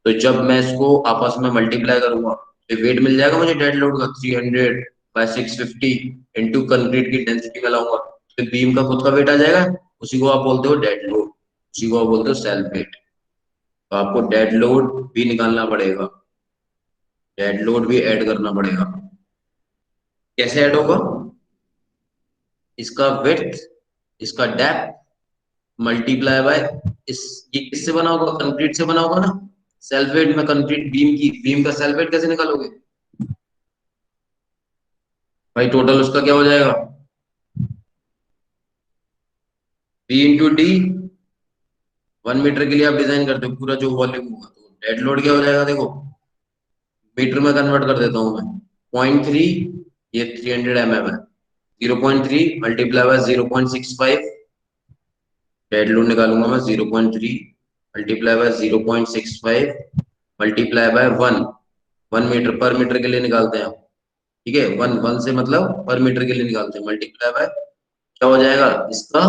तो जब मैं इसको आपस में मल्टीप्लाई करूंगा तो वेट मिल जाएगा मुझे डेड लोड का 300 बाय 650 इंटू कंक्रीट की डेंसिटी में लाऊंगा, तो बीम का खुद का वेट आ जाएगा, उसी को आप बोलते हो डेड लोड, उसी को आप बोलते हो सेल्फ वेट। तो आपको डेड लोड भी निकालना पड़ेगा, डेड लोड भी ऐड करना पड़ेगा। कैसे ऐड होगा, इसका विड्थ, इसका डेप्थ मल्टीप्लाई बाय इस, ये किससे बना होगा, कंक्रीट से बना होगा ना, सेल्फ वेट में कंक्रीट बीम की, बीम का सेल्फ वेट कैसे निकालोगे भाई, टोटल उसका क्या हो जाएगा, बी इंटू डी, 1 मीटर के लिए आप डिजाइन करते हो पूरा जो वॉल्यूम होगा, तो डेड लोड क्या हो जाएगा, देखो मीटर में कन्वर्ट कर देता हूं मैं, 0.3, ये 300 mm है, 0.3 मल्टीप्लाई बाय 0.65, डेड लोड निकालूंगा मैं 0.3 multiply by 0.65 multiply by 1 meter per meter के लिए निकालते हैं, ठीक है, 1 से मतलब पर मीटर के लिए निकालते हैं, मल्टीप्लाई बाय क्या हो जाएगा इसका,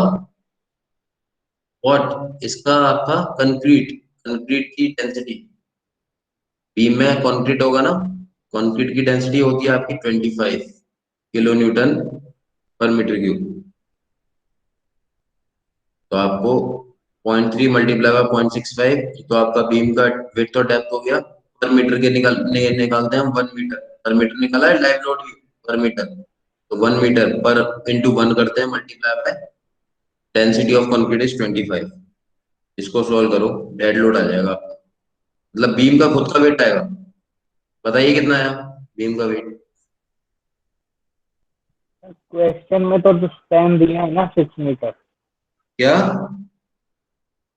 व्हाट, इसका आपका कंक्रीट, कंक्रीट की डेंसिटी, बीम में कंक्रीट होगा ना, कंक्रीट की डेंसिटी होती है आपकी 25 kilo newton per meter cube, तो आपको 0.3 मल्टीप्लाई बाय 0.65, तो आपका बीम का विड्थ और डेप्थ हो गया, पर मीटर के निकालते हैं हम 1 मीटर पर मीटर निकाला है, लाइव लोड भी पर मीटर, तो 1 मीटर पर इंटू 1 करते हैं multiply by density of concrete is 25, इसको सोल्व करो, डेड लोड आ जाएगा, मतलब बीम का खुद का वेट आएगा, बताइए कितना आया बीम का वेट। क्वेश्चन में तो स्पैन दिया है ना 6 मीटर, क्या,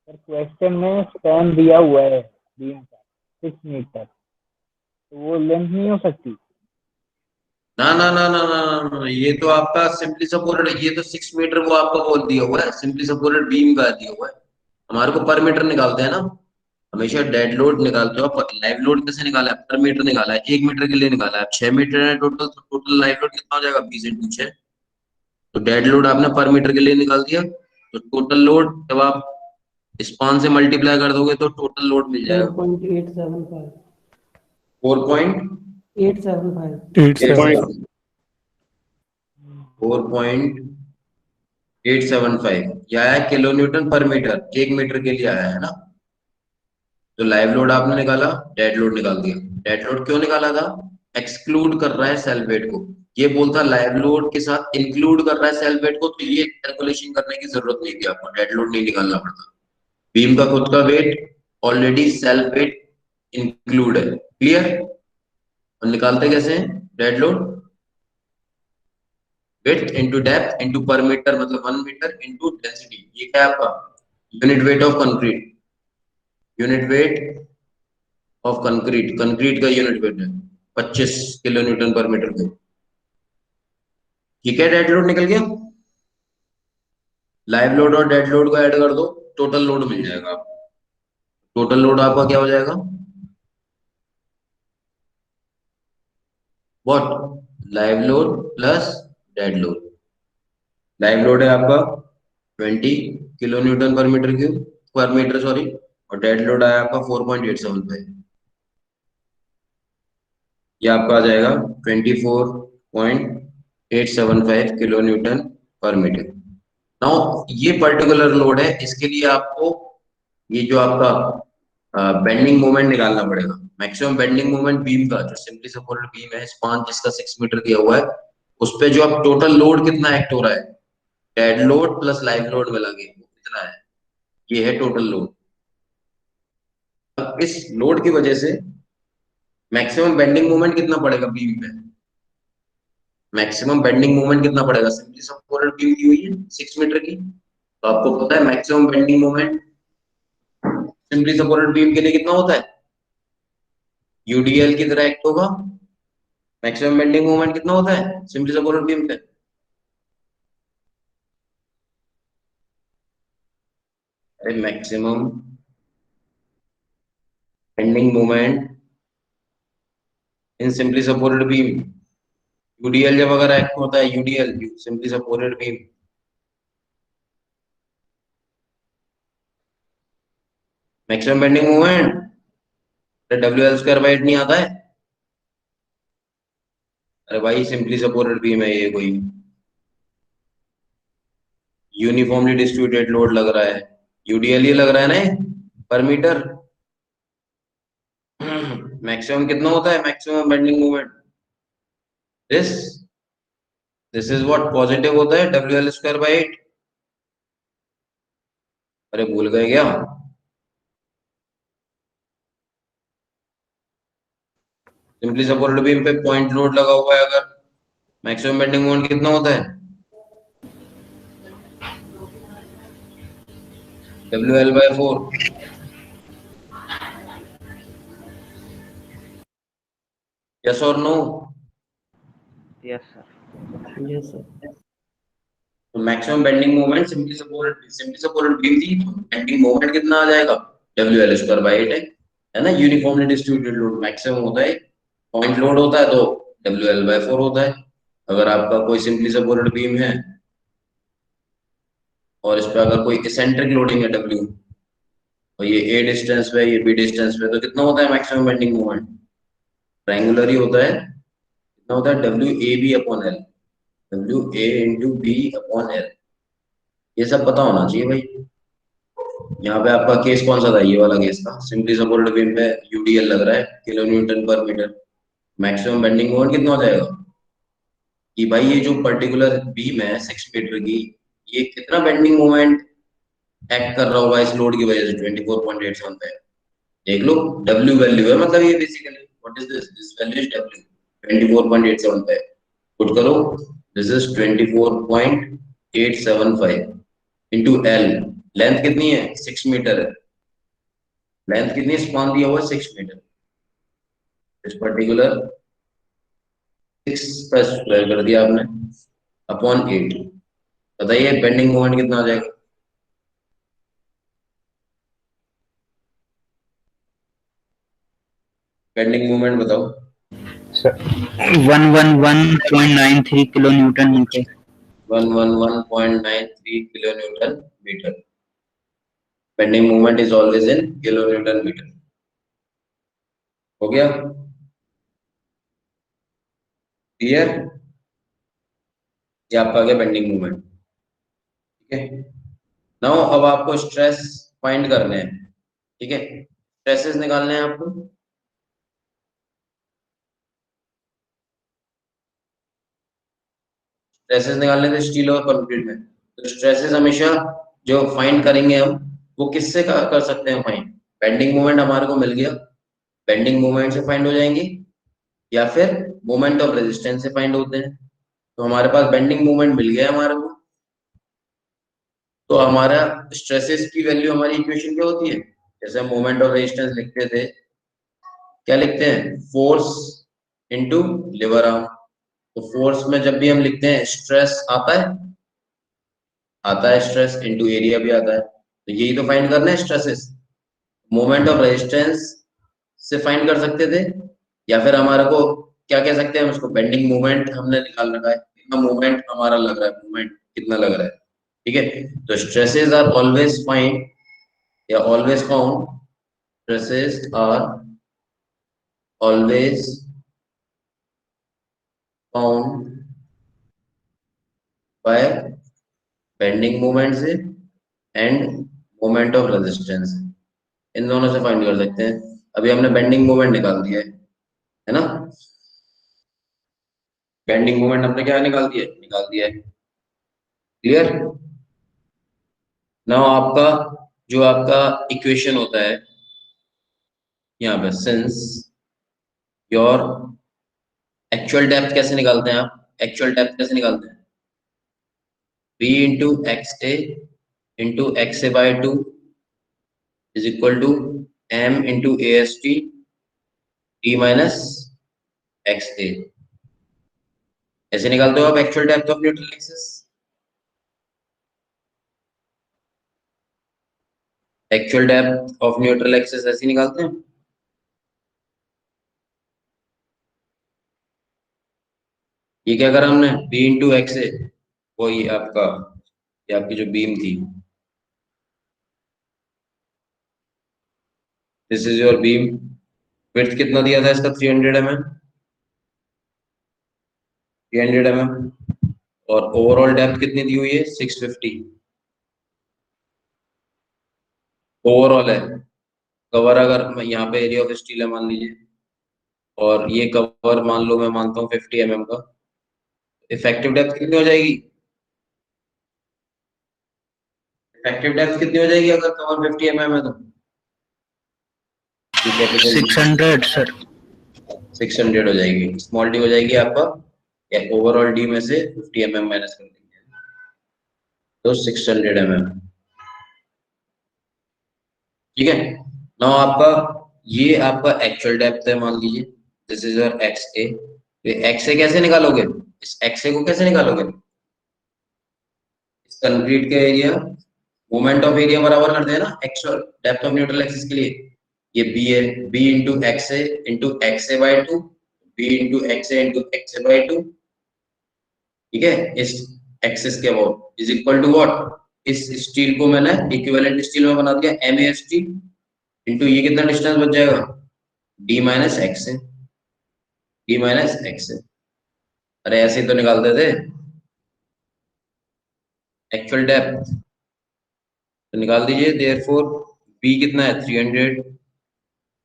सर क्वेश्चन में स्पैन दिया हुआ है बीम का 6 मीटर, तो वो लेंथ नहीं हो सकती। ना ना ना ना ना ना, ना, ये तो आपका सिंपली सपोर्टेड है, ये तो 6 मीटर वो आपका बोल दिया हुआ है, सिंपली सपोर्टेड बीम का दिया हुआ है, हमारे को पर मीटर निकालते हैं ना, हमेशा डेड लोड निकालते हो आप, लाइव लोड कैसे निकाला है, पर मीटर निकाला है, 1 मीटर के लिए निकाला है, 6 मीटर है टोटल, तो टोटल लाइव लोड कितना हो जाएगा 20 इंटू 6, तो डेड लोड आपने पर मीटर के लिए निकाल दिया, तो टोटल लोड जब आप स्पान से मल्टीप्लाई कर दोगे तो टोटल लोड मिल जाएगा 4.875 4.875 875 4.875 यह आया kilo newton per metre, 1 metre के लिए आया है ना। तो लाइव लोड आपने निकाला, डेड लोड निकाल दिया। डेड लोड क्यों निकाला था? एक्सक्लूड कर रहा है सेल वेट को। ये बोलता लाइव लोड के साथ इंक्लूड कर रहा है सेल वेट को, तो ये कैलकुलेशन करने की जरूरत नहीं थी आपको, डेड लोड नहीं निकालना पड़ता। बीम का खुद का weight already self weight include है। क्लियर? और निकालते कैसे हैं dead load? Width into depth into per meter, मतलब 1 मीटर इंटू डेंसिटी। ये क्या है आपका? Unit weight of concrete. Unit weight of concrete, concrete का यूनिट वेट है 25 kilo newton per meter cube. ठीक है, डेड लोड निकल गया। लाइव लोड और डेड लोड को ऐड कर दो, टोटल लोड मिल जाएगा आपको। टोटल लोड आपका क्या हो जाएगा? What? Live load plus dead load. Live load है आपका 20 kilo newton per meter cube, पर मीटर सॉरी, और डेड लोड आया आपका 4.875। ये आपका आ जाएगा 24.875 kilo newton per metre. Now ये पर्टिकुलर लोड है, इसके लिए आपको ये जो आपका बेंडिंग मोमेंट निकालना पड़ेगा। मैक्सिमम बेंडिंग मोमेंट बीम का, जो सिंपली सपोर्टेड बीम है, स्पान जिसका 6 मीटर दिया हुआ है, उस पे जो आप टोटल लोड कितना एक्ट हो रहा है, dead load plus live load मिला के वो कितना है, ये है टोटल लोड। अब इस लोड की वजह से मैक्सिमम बेंडिंग मोमेंट कितना पड़ेगा बीम पे? मैक्सिमम बेंडिंग मोमेंट कितना पड़ेगा? सिंपली सपोर्टेड बीम दी हुई है 6 मीटर की, तो आपको पता है maximum bending moment simply supported beam के लिए कितना होता है? यूडीएल की तरह एक्ट होगा। मैक्सिमम बेंडिंग मोमेंट कितना होता है सिंपली सपोर्टेड बीम पे? अरे maximum bending moment in simply supported beam, UDL जब अगर एक्ट होता है, UDL simply supported beam, maximum bending moment WL² by 8 नहीं आता है? अरे भाई सिंपली सपोर्टेड बीम है ये, कोई यूनिफॉर्मली डिस्ट्रीब्यूटेड लोड लग रहा है, यूडीएल ही लग रहा है ना ये, पर मीटर। मैक्सिमम कितना होता है maximum bending moment? This this is what positive होता है WL² बाई 8। अरे भूल गए क्या? सिंपली सपोर्टेड बीम पे पॉइंट लोड लगा हुआ है, अगर मैक्सिमम बेंडिंग मोमेंट कितना होता है? WL/4। यस और no? Yes sir. Yes sir. तो maximum bending moment simply supported beam थी, तो बेंडिंग मोमेंट कितना आ जाएगा? WL² बाई 8 है ना। यूनिफॉर्मली डिस्ट्रीब्यूटेड लोड मैक्सिमम होता है, पॉइंट लोड होता है तो WL/4 होता है। अगर आपका कोई सिंपली सपोर्टेड बीम है और इस पे अगर कोई इसेंट्रिक लोडिंग है W, और ये A डिस्टेंस पे, ये B डिस्टेंस पे, तो कितना होता है मैक्सिमम बेंडिंग मोमेंट? ट्रायंगुलर ही होता है। कितना होता है? WAB/L, WA into B/L। ये सब पता होना चाहिए भाई। यहाँ पे आपका केस कौन सा था? ये वाला केस था, सिंपली सपोर्टेड बीम पे यूडीएल लग रहा है kilo newton per metre. Maximum bending moment कितना हो जाएगा कि भाई ये जो पर्टिकुलर बीम है 6 मीटर की, ये कितना बेंडिंग मोमेंट एक्ट कर रहा होगा इस लोड की वजह से? 24.875। देख लो, W वैल्यू है, मतलब ये basically what is this value is W, 24.875 put करो। This is 24.875 into L। Length कितनी है? 6 मीटर है। लेंथ कितनी स्पान दिया हुआ है? 6 मीटर। इस पर्टिकुलर 6 का स्क्वायर कर दिया आपने अपॉन 8। बताइए बेंडिंग मोमेंट कितना आ जाएगा? बेंडिंग मोमेंट बताओ। Sir 111.93 kilo newton meter. 111.93 kilonewton meter. Bending moment is always in kilonewton meter. हो गया? क्लियर? ये आपका आ गया बेंडिंग मोमेंट. ठीक है. नाउ अब आपको स्ट्रेस फाइंड करने हैं. ठीक है, स्ट्रेसेस निकालने हैं आपको. स्ट्रेसेस निकालने थे स्टील और कंक्रीट में. तो स्ट्रेसेस हमेशा जो फाइंड करेंगे हम, वो किससे कर सकते हैं फाइंड? बेंडिंग मोमेंट हमारे को मिल गया, बेंडिंग मोमेंट से फाइंड हो जाएंगे, या फिर मोमेंट ऑफ रेजिस्टेंस से फाइंड होते हैं. तो हमारे पास बेंडिंग मोमेंट मिल गया हमारे को. तो हमारा स्ट्रेसेस की वैल्यू हमारी इक्वेशन क्या होती है? जैसे हम मोमेंट ऑफ रेजिस्टेंस लिखते थे, क्या लिखते हैं? Force into lever arm. तो फोर्स में जब भी हम लिखते हैं स्ट्रेस आता है स्ट्रेस इनटू एरिया भी आता है. तो यही तो फाइंड करना है स्ट्रेसेस. मोमेंट ऑफ रेजिस्टेंस से फाइंड कर सकते थे, या फिर हमारे को क्या कह सकते हैं हम उसको? बेंडिंग मोमेंट हमने निकाल रखा है, कितना मोमेंट हमारा लग रहा है, मोमेंट कितना लग रहा है. ठीक है, तो स्ट्रेसेस आर ऑलवेज फाइंड या always found, stresses are always found by bending moment से एंड मोमेंट ऑफ रेजिस्टेंस. इन दोनों से फाइंड कर सकते हैं. अभी हमने बेंडिंग मोमेंट निकाल दिया है ना? बेंडिंग मोमेंट हमने क्या निकाल दिया है. क्लियर? नाउ आपका जो आपका इक्वेशन होता है यहाँ पे, सिंस योर एक्चुअल डेप्थ कैसे निकालते हैं आप? एक्चुअल डेप्थ कैसे निकालते हैं? b into x A into x A by 2 is equal to m into A S t t minus x a. ऐसे निकालते हो आप actual depth of neutral axis. Actual depth of neutral axis ऐसे निकालते हैं. ये क्या करा हमने? b इंटू एक्स ए, वही आपका, ये आपकी जो बीम थी, this is your beam. Width कितना दिया था इसका? 300 mm. 300 mm. और ओवरऑल डेप्थ कितनी दी हुई है? 650. ओवरऑल है. कवर अगर मैं यहाँ पे एरिया ऑफ स्टील है मान लीजिए, और ये कवर मान लो मैं मानता हूँ 50 mm का, इफेक्टिव डेप्थ कितनी हो जाएगी? इफेक्टिव डेप्थ कितनी हो जाएगी अगर कवर 50 mm है तो? 600 सर. 600 हो जाएगी. स्मॉल डी हो जाएगी आपका, या ओवरऑल डी में से 50 mm माइनस कर देंगे, तो 600 mm. ठीक है. नाउ आपका ये आपका एक्चुअल डेप्थ है मान लीजिए, this is your x a. X a कैसे निकालोगे? इस एक्स ए को कैसे निकालोगे? इस कंक्रीट के एरिया, मोमेंट ऑफ एरिया बराबर करते हैं ना actual depth of neutral axis के लिए. ये बी है, B into x A by 2, B into x A by 2. ठीक है, इस एक्सिस के about is equal to what? इस स्टील को मैंने इक्विवेलेंट स्टील में बना दिया एम ए टी इंटू ये कितना डिस्टेंस बच जाएगा? D minus x a. D minus x ए. अरे ऐसे ही तो निकालते थे एक्चुअल डेप्थ. तो निकाल दीजिए. देयरफॉर बी कितना है? 300.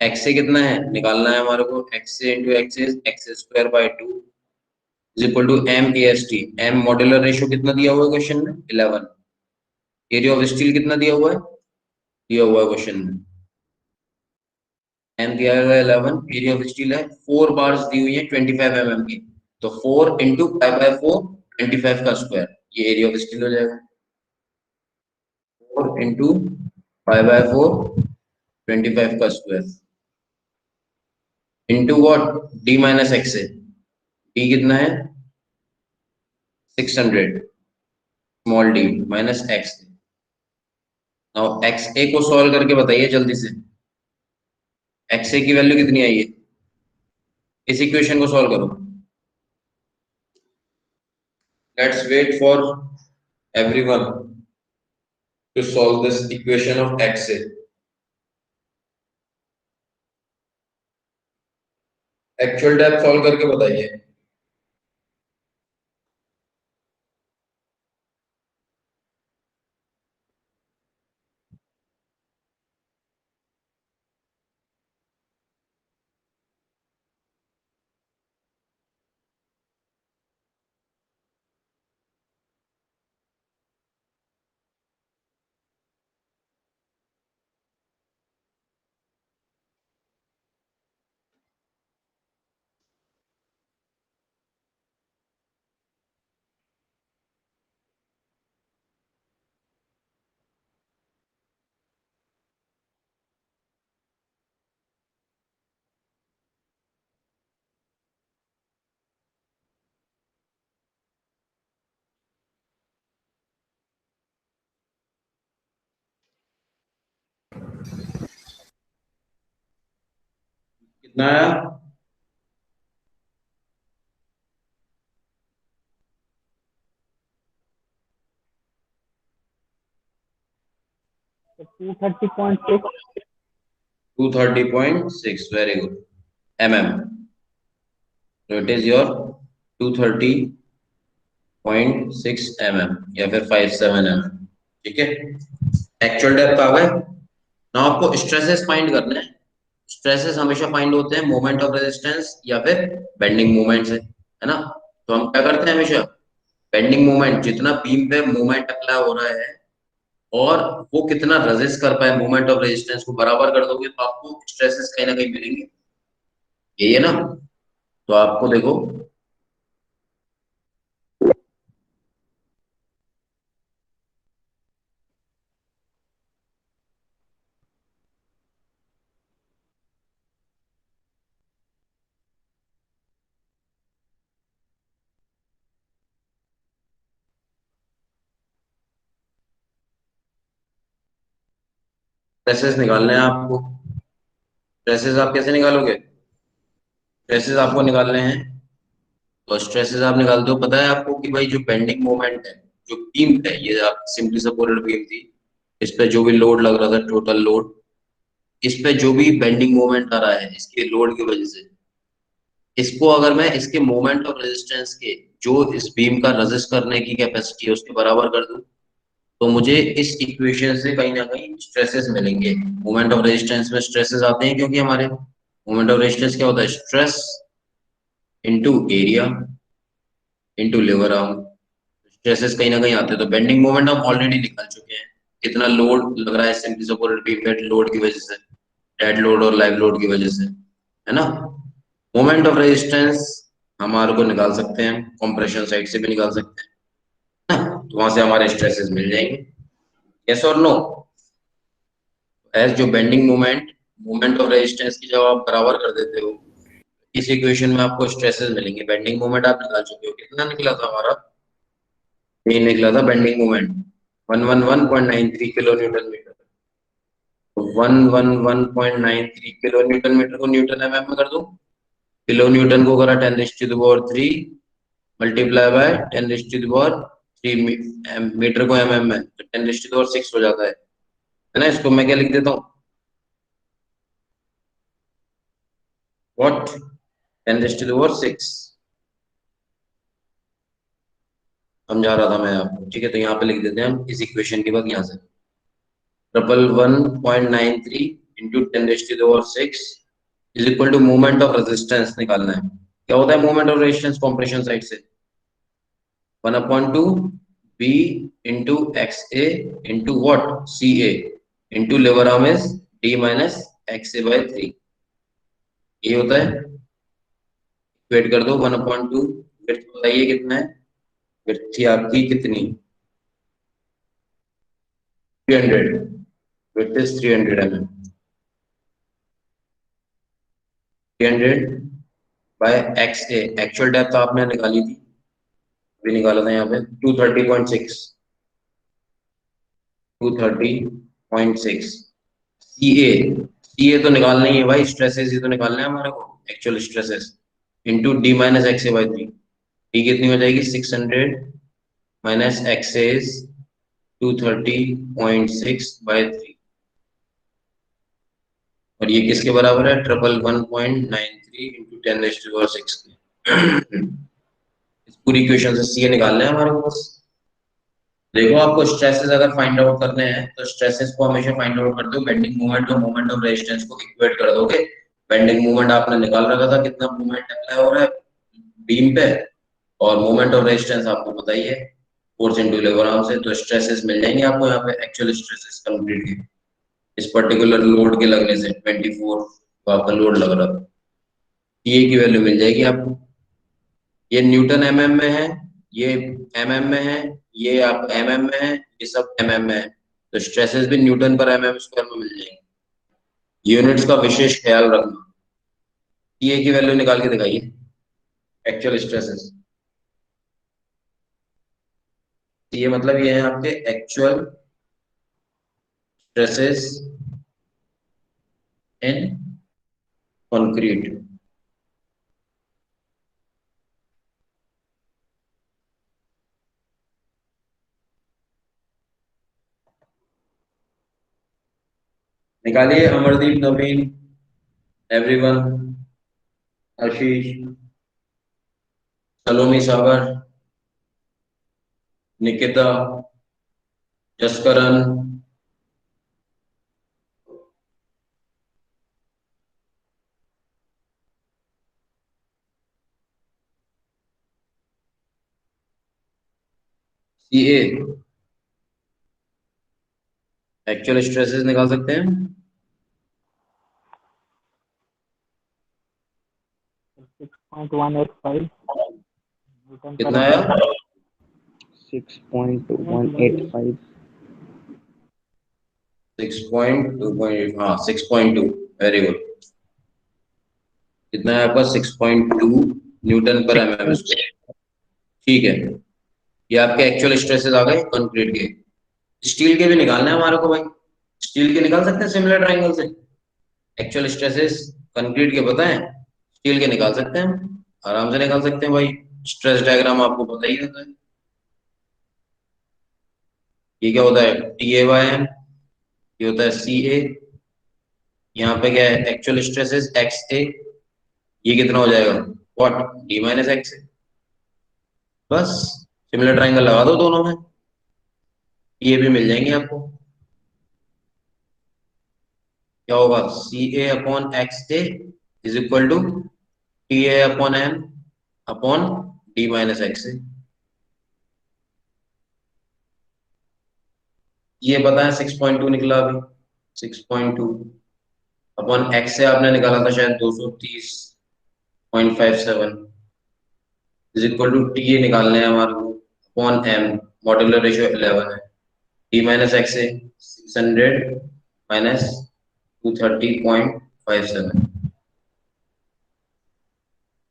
एक्स ए कितना है निकालना है हमारे को? X A into X square by 2 is equal to M A S T. M modular ratio कितना दिया हुआ है क्वेश्चन में? 11. एरिया ऑफ स्टील कितना दिया हुआ है? दिया हुआ है क्वेश्चन में, एम दिया हुआ है 11. एरिया ऑफ स्टील है 4 बार्स दी हुई है 25 mm की, तो 4 इंटू 5/4 25 का स्क्वायर, ये एरिया ऑफ स्टील हो जाएगा. 4 इंटू 5/4 25 का square into what? D minus x a. D कितना है? 600. Small d minus x. Now x a को सॉल्व करके बताइए जल्दी से, एक्स ए की वैल्यू कितनी आई है? इस इक्वेशन को सॉल्व करो. Let's wait for everyone to solve this equation of XA. Actual depth solve करके बताइए। कितना आया? तो 230.6 230.6, very good. mm. So it is your 230.6 mm या फिर 57 mm, ठीक है। एक्चुअल डेप्थ आ गए ना। आपको स्ट्रेसेस फाइंड करने हैं। स्ट्रेसेस हमेशा फाइंड होते हैं मोमेंट ऑफ रेजिस्टेंस या फिर बेंडिंग मोमेंट से, है ना। तो हम क्या करते हैं हमेशा, बेंडिंग मोमेंट, जितना बीम पे मोमेंट अप्लाई हो रहा है और वो कितना रेजिस्ट कर पाए मोमेंट ऑफ रेजिस्टेंस को, बराबर कर दोगे तो आपको स्ट्रेसेस कहीं ना कहीं मिलेंगे। यही है ना। तो आपको देखो स्ट्रेसेस निकालने हैं आपको। स्ट्रेसेस आप कैसे निकालोगे? स्ट्रेसेस आपको निकालने हैं तो स्ट्रेसेस आप निकालते हो, पता है आपको कि भाई जो बेंडिंग मोमेंट है, जो बीम है, ये आप सिंपली सपोर्टेड बीम थी, इस पे जो भी लोड लग रहा था, टोटल लोड, इस पे जो भी बेंडिंग मोमेंट आ रहा है इसके लोड की वजह से, इसको अगर मैं इसके मोमेंट ऑफ रेजिस्टेंस के, जो इस बीम का रेजिस्ट करने की कैपेसिटी है, उसके बराबर कर दूं, तो मुझे इस इक्वेशन से कहीं ना कहीं स्ट्रेसेस मिलेंगे। मोमेंट ऑफ रेजिस्टेंस में स्ट्रेसेस आते हैं क्योंकि हमारे मोमेंट ऑफ रेजिस्टेंस क्या होता है, stress into area into lever arm. Stresses कहीं ना कहीं आते हैं। तो बेंडिंग मोमेंट हम ऑलरेडी निकाल चुके हैं, कितना लोड लग रहा है सिंपली सपोर्टेड बीम पे, लोड की वजह से, डेड लोड और लाइव लोड की वजह से, है ना। मोमेंट ऑफ रेजिस्टेंस हमारे को निकाल सकते हैं, कंप्रेशन साइड से भी निकाल सकते हैं ना, तो वहां से हमारे स्ट्रेसेस मिल जाएंगे। यस और नो? एज जो bending moment moment of resistance की जब आप बराबर कर देते हो, इस इक्वेशन में आपको स्ट्रेसेस मिलेंगे। बेंडिंग मोमेंट आप निकाल चुके हो, कितना निकला था हमारा, ये निकला था bending moment 111.93 kilo newton meter. 111.93 kilo newton meter को न्यूटन एमएम में कर दो। किलो न्यूटन को करा 10⁻³ मल्टीप्लाई बाय 10⁻³ मीटर को एमएम में, तो 10⁻6 हो जाता है ना। इसको मैं क्या लिख देता हूँ, व्हाट, 10⁻6 समझा रहा था मैं आपको, ठीक है। तो यहाँ पे लिख देते हैं हम इस इक्वेशन के बाद, यहाँ से 111.93 into 10⁻6 is equal to moment of resistance निकालना है। क्या होता है moment of resistance compression side से, 1/2 B into x A into what, C A into lever arm is D minus x A by 3, ये होता है। वेट कर दो 1/2, फिर बताइए कितना है, फिर थी आपकी कितनी, 300, width is 300 mm, 300 by X A. Actual depth आपने निकाली थी, अभी निकाला था यहाँ पे 230.6, 230.6। सी ए तो निकालना ही है भाई, स्ट्रेसेस ही तो निकालना है हमारे को, actual stresses, into D minus x A by 3। D कितनी हो जाएगी, 600 माइनस एक्सेस 230.6/3 और ये किसके बराबर है 1193 इंटू 10⁻6 के। इस पूरी इक्वेशन से सी निकालना है हमारे को बस। देखो आपको स्ट्रेसेस अगर फाइंड आउट करने हैं तो स्ट्रेसेस को हमेशा फाइंड आउट करते हो बेंडिंग मोमेंट और मोमेंट ऑफ रेजिस्टेंस को इक्वेट कर दोगे। बेंडिंग मोमेंट आपने निकाल रखा था कितना मोमेंट अप्लाई हो रहा है बीम पे, और मोमेंट ऑफ रेजिस्टेंस आपको पता ही है फोर्स इनटू किलोग्राम से, तो स्ट्रेसेस मिल जाएंगे आपको यहाँ पे एक्चुअल स्ट्रेसेस कंक्रीट के इस पर्टिकुलर लोड के लगने से 24 का आपका लोड लग रहा था, टीए की वैल्यू मिल जाएगी आपको। ये न्यूटन एमएम में है, ये एमएम में है, ये आप एमएम में है, ये सब एमएम में है, तो स्ट्रेसेस भी न्यूटन पर एमएम स्क्वायर में मिल जाएंगे। यूनिट्स का विशेष ख्याल रखना। टीए की वैल्यू निकाल के दिखाइए एक्चुअल स्ट्रेसेस। ये मतलब ये है आपके एक्चुअल स्ट्रेसेस इन कंक्रीट। निकालिए Amardeep, Naveen, everyone, Ashish, Salomi, Sagar, Nikita, Jaskaran, CA actual stresses निकाल सकते हैं। 6.185 न्यूटन पर कितना आया 6.185 6.2 हाँ 6.2 वेरी गुड। कितना है आपका 6.2 न्यूटन पर एमएम स्क्वायर। ठीक है, ये आपके एक्चुअल स्ट्रेसेस आ गए कंक्रीट के। स्टील के भी निकालना है हमारे को भाई, स्टील के निकाल सकते हैं सिमिलर ट्रायंगल से। एक्चुअल स्ट्रेसेस कंक्रीट के पता है, स्टील के निकाल सकते हैं, आराम से निकाल सकते हैं भाई। स्ट्रेस डायग्राम आपको पता ही होता है। ये क्या होता है TA/M, ये होता है CA, यहाँ पे क्या है एक्चुअल स्ट्रेसेस XA, ये कितना हो जाएगा व्हाट D-XA। बस सिमिलर ट्रायंगल लगा दो दोनों में, ये भी मिल जाएंगे आपको। क्या होगा CA/XA is equal to TA/M upon D-XA। ये पता है 6.2 निकला अभी, 6.2 अपॉन x से आपने निकाला था शायद 230.57 इज इक्वल टू TA निकालने हैं हमारे को अपॉन M, मॉड्यूलर रेशियो 11 है, D-XA 600 माइनस 230.57।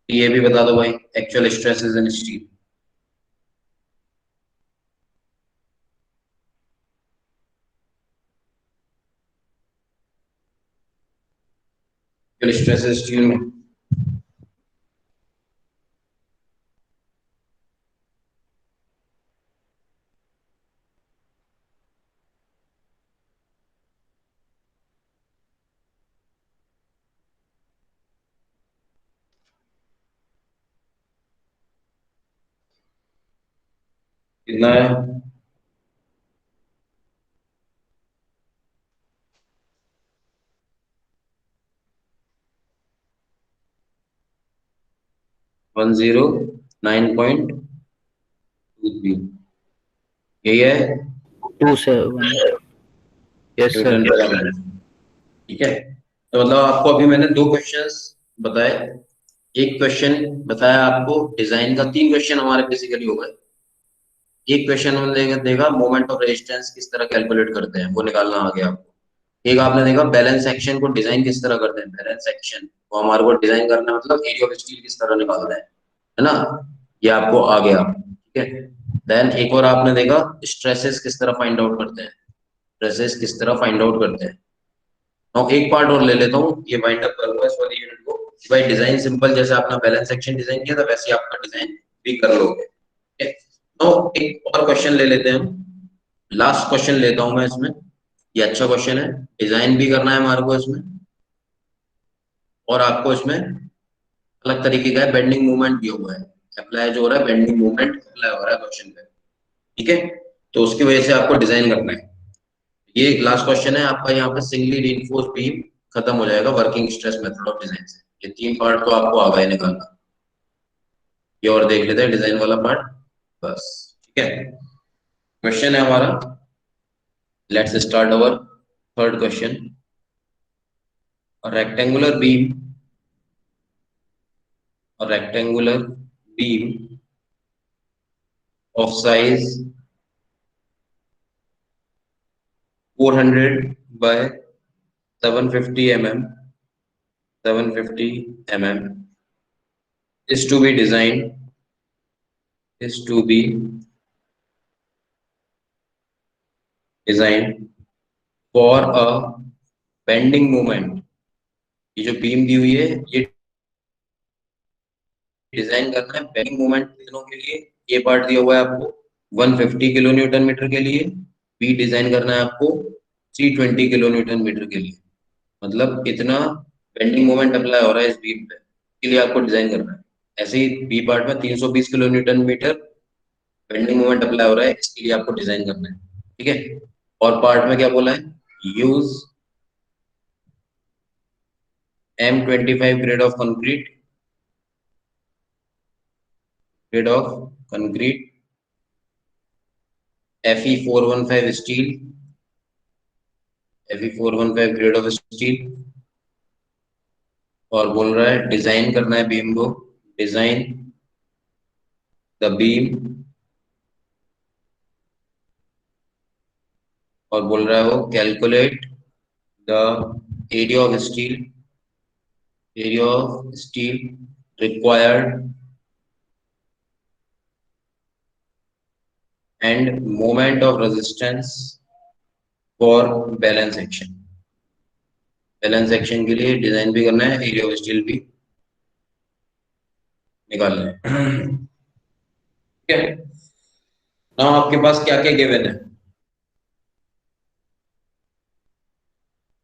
TA भी बता दो भाई actual stresses in steel. Stresses steel में कितना है 109.23 यही है 27 यस सर। न्यूटन पर एमएम। ठीक है, तो मतलब आपको अभी मैंने 2 क्वेश्चंस बताए। एक क्वेश्चन बताया आपको डिजाइन का, 3 क्वेश्चन हमारे बेसिकली हो गए। एक क्वेश्चन में देगा मोमेंट ऑफ रेजिस्टेंस किस तरह कैलकुलेट करते हैं वो निकालना आ गया आपको। एक आपने देखा बैलेंस सेक्शन को डिजाइन किस तरह करते हैं, बैलेंस सेक्शन को हमारे को डिजाइन करना मतलब एरिया ऑफ स्टील किस तरह निकालना है ना, ये आपको आ गया। ठीक है, देन एक और आपने देखा स्ट्रेसेस किस तरह फाइंड आउट करते हैं, स्ट्रेसेस किस तरह फाइंड आउट करते हैं। तो एक पार्ट और ले लेता हूँ, ये वाइंड अप करूंगा इस वाली यूनिट को। भाई डिजाइन सिंपल, जैसे आपने बैलेंस सेक्शन डिजाइन किया था वैसे आपका डिजाइन भी कर लोगे। ठीक है, तो एक और क्वेश्चन ले लेते हैं हम, लास्ट क्वेश्चन लेता हूं मैं इसमें। ये अच्छा क्वेश्चन है, डिजाइन भी करना है हमारे को इसमें, और आपको इसमें अलग तरीके का बेंडिंग मूवमेंट दिया हुआ है, अप्लाई जो हो रहा है बेंडिंग मूवमेंट अप्लाई हो रहा है क्वेश्चन पे, ठीक है। तो उसकी वजह से आपको डिजाइन करना है। ये लास्ट क्वेश्चन है आपका, यहाँ पे सिंगली रीइंफोर्स्ड बीम खत्म हो जाएगा working stress method of design से। ये 3 पार्ट तो आपको आ गए निकालना। ये और देख लेते हैं डिजाइन वाला पार्ट, बस ठीक है। क्वेश्चन है हमारा, let's start our third question. Rectangular beam, rectangular beam of size 400 by 750 mm is to be designed for a bending moment। ये जो बीम दी हुई है ये डिजाइन करना है बेंडिंग मोमेंट कितनों के लिए, ये पार्ट दिया हुआ है आपको 150 किलो न्यूटन मीटर के लिए, बी डिजाइन करना है आपको 320 किलो न्यूटन मीटर के लिए। मतलब इतना बेंडिंग मोमेंट अप्लाई हो रहा है इस बीम पे, के लिए आपको डिजाइन करना है। ऐसे ही बी पार्ट में 320 kilo newton meter bending moment apply हो रहा है, इसके लिए आपको डिजाइन करना है, ठीक है। और पार्ट में क्या बोला है, use M25 grade of concrete, Fe415 steel, Fe415 grade of steel. और बोल रहा है डिजाइन करना है बीम को, डिजाइन द बीम, और बोल रहा है वो calculate the area of steel required and moment of resistance for balance section. Balance section के लिए डिजाइन भी करना है, एरिया ऑफ स्टील भी निकालना है, ठीक है। नाउ आपके पास क्या क्या गिवन है।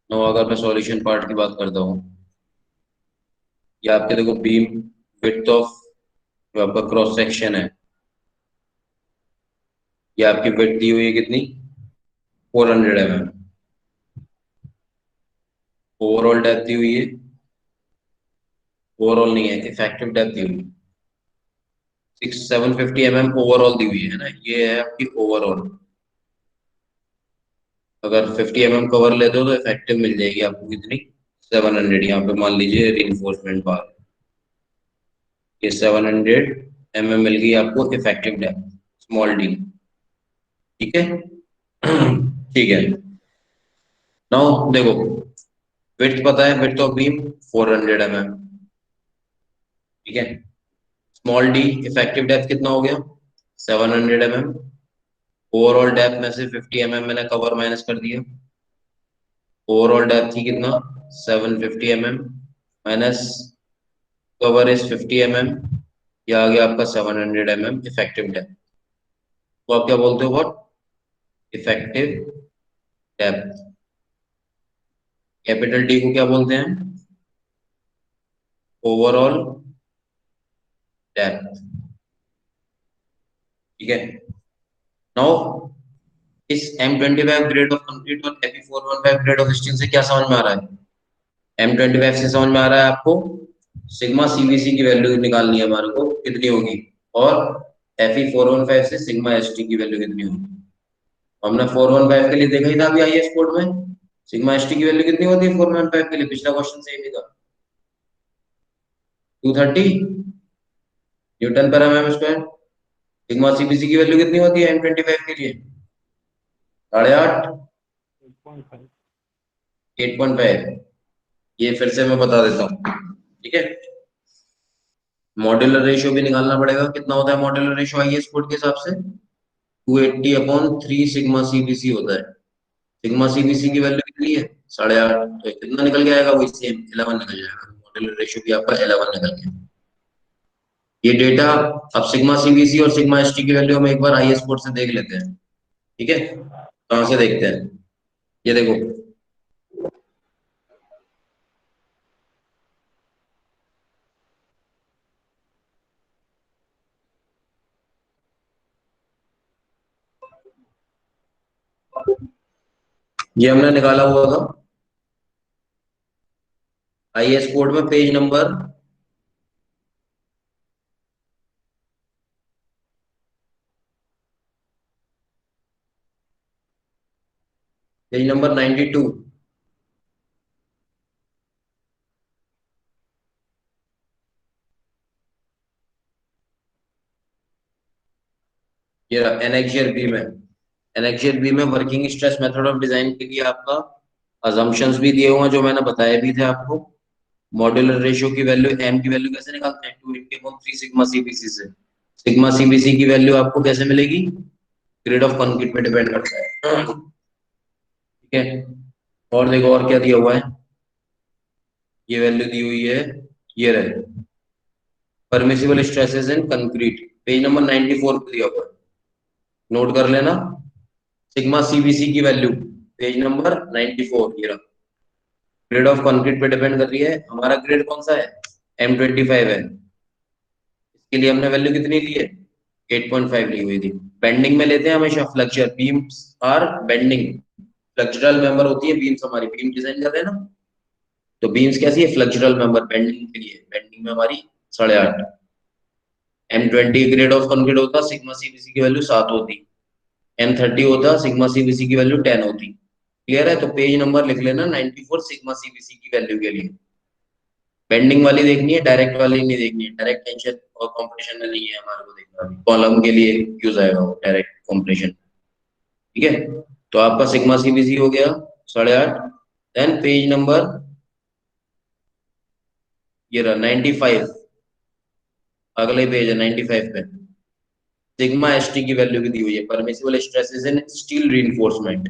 नाउ अगर मैं सॉल्यूशन पार्ट की बात करता हूँ, ये आपके देखो बीम विड्थ ऑफ जो आपका क्रॉस सेक्शन है, ये आपकी विड्थ दी हुई है कितनी 400 mm। ओवरऑल डेप्थ दी हुई है, ओवरऑल नहीं है इफेक्टिव डेप्थ दी हुई है 750 mm ओवरऑल दी हुई है ना, ये है आपकी ओवरऑल। अगर 50 mm कवर लेते हो तो इफेक्टिव मिल जाएगी आपको कितनी 700। यहाँ पे मान लीजिए रीइंफोर्समेंट बार, ये 700 mm मिल गई आपको इफेक्टिव डेप्थ स्मॉल डी, ठीक है। ठीक है, नाउ देखो विड्थ पता है, विड्थ ऑफ बीम 400 mm, ठीक है। स्मॉल डी इफेक्टिव डेप्थ कितना हो गया 700 mm। ओवरऑल डेप्थ में से 50 mm मैंने कवर माइनस कर दिया, ओवरऑल डेप्थ थी कितना 750 mm minus cover is 50 mm, ये आ गया आपका 700 mm इफेक्टिव डेप्थ। तो आप क्या बोलते हो what effective depth, capital D को क्या बोलते हैं ओवरऑल डेप्थ, ठीक है। नाउ इस M25 ग्रेड ऑफ कंक्रीट और Fe415 ग्रेड ऑफ स्टील से क्या समझ में आ रहा है। M25 से समझ में आ रहा है आपको सिग्मा सीवीसी की वैल्यू निकालनी है हमारे को कितनी होगी, और Fe415 से सिग्मा एसटी की वैल्यू कितनी होगी। हमने 415 के लिए देखा ही था अभी आईएएस कोड में, सिग्मा एसटी की वैल्यू कितनी होती है 415 के लिए, पिछला क्वेश्चन सेम ही था 230 न्यूटन पर एमएम स्क्वायर। सिग्मा सीबीसी की वैल्यू कितनी होती है M25 के लिए 8.5 8.5। ये फिर से मैं बता देता हूँ, ठीक है। मॉड्यूलर रेशियो भी निकालना पड़ेगा, कितना होता है मॉड्यूलर रेशियो आईएएस कोड के हिसाब से 280/3 सिग्मा सीबीसी होता है। सिग्मा सीबीसी की वैल्यू कितनी है 8.5, तो कितना निकल के आएगा वही सेम 11 निकल जाएगा, मॉड्यूलर रेशियो भी आपका 11 निकल गया। ये डेटा अब सिग्मा सीबीसी और सिग्मा एसटी की वैल्यू हम एक बार आईएस कोड से देख लेते हैं, ठीक है। कहां से देखते हैं, ये देखो, ये हमने निकाला हुआ था आईएस कोड में पेज नंबर 92। ये एनेक्शियल बी में, एनेक्शियल बी में working stress method of design के लिए आपका अजम्पशंस भी दिए हुए हैं जो मैंने बताए भी थे आपको। मॉड्यूलर रेशियो की वैल्यू, एम की वैल्यू कैसे निकालते हैं, 2 × 3 सिग्मा सीबीसी से। सिग्मा सीबीसी की वैल्यू आपको कैसे मिलेगी, ग्रेड ऑफ कंक्रीट पे डिपेंड करता है, ठीक है। और देखो और क्या दिया हुआ है, ये वैल्यू दी हुई है, ये रहे permissible stresses in concrete, page number 94 पे दिया हुआ है, नोट कर लेना। सिग्मा सीबीसी की वैल्यू पेज नंबर 94, ये रहा। ग्रेड ऑफ कंक्रीट पे डिपेंड कर रही है, हमारा ग्रेड कौन सा है, M25 है। इसके लिए हमने वैल्यू कितनी ली है, 8.5 ली हुई थी। बेंडिंग में लेते हैं हमेशा flexure, beams are bending, flexural member होती है बीम्स, हमारी बीम डिजाइन कर रहे हैं ना, तो बीम्स कैसी है, फ्लेक्चरल मेंबर, बेंडिंग के लिए, बेंडिंग में हमारी 8.5। M20 ग्रेड ऑफ कंक्रीट होता, सिग्मा सीबीसी की वैल्यू 7 होती। M30 होता, सिग्मा सीबीसी की वैल्यू 10 होती। क्लियर है, तो पेज नंबर लिख लेना 94 सिग्मा सीबीसी की वैल्यू के लिए। बेंडिंग वाली देखनी है, डायरेक्ट वाली नहीं देखनी है, डायरेक्ट टेंशन और कंप्रेशन में नहीं है हमारे को देखना, कॉलम के लिए यूज आएगा वो डायरेक्ट कंप्रेशन, ठीक है। तो आपका सिग्मा सीबीसी हो गया 8.5। देन पेज नंबर ये रहा 95, अगले पेज है 95 पे, सिग्मा एसटी की वैल्यू भी दी हुई है, permissible stresses in steel reinforcement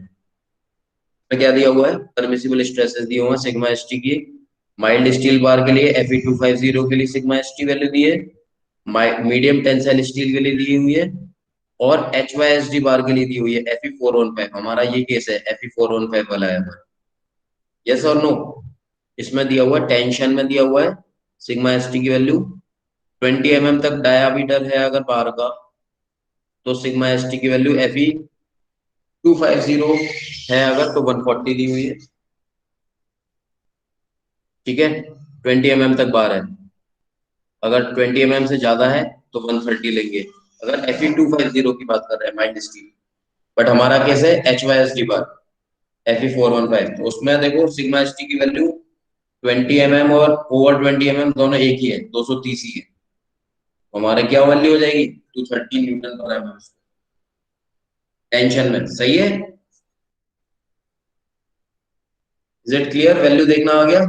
में क्या दिया हुआ है, परमिसिबल स्ट्रेसेस दिए हुए हैं सिग्मा एसटी की। माइल्ड स्टील बार के लिए Fe250 के लिए सिग्मा एसटी वैल्यू दी है, मीडियम टेंसाइल स्टील के लिए दी हुई है, और HYSD बार के लिए दी हुई है Fe415। हमारा ये केस है Fe415 वाला है हमारा, यस और नो। इसमें दिया हुआ टेंशन में दिया हुआ है सिग्मा एसटी की वैल्यू 20 mm तक डायामीटर है अगर बार का, तो सिग्मा एसटी की वैल्यू Fe250 है अगर, तो 140 दी हुई है, ठीक है। 20 mm तक बार है, अगर 20 mm से ज्यादा है तो 130 लेंगे, अगर Fe250 की बात कर रहे हैं माइल्ड स्टील। बट हमारा केस है HYSD बार Fe415, तो उसमें देखो सिग्मा एसटी की वैल्यू 20 mm और ओवर 20 mm दोनों एक ही है, 230 ही है, तो हमारे क्या वैल्यू हो जाएगी 230 न्यूटन पर mm टेंशन में, सही है। इज इट क्लियर, वैल्यू देखना आ गया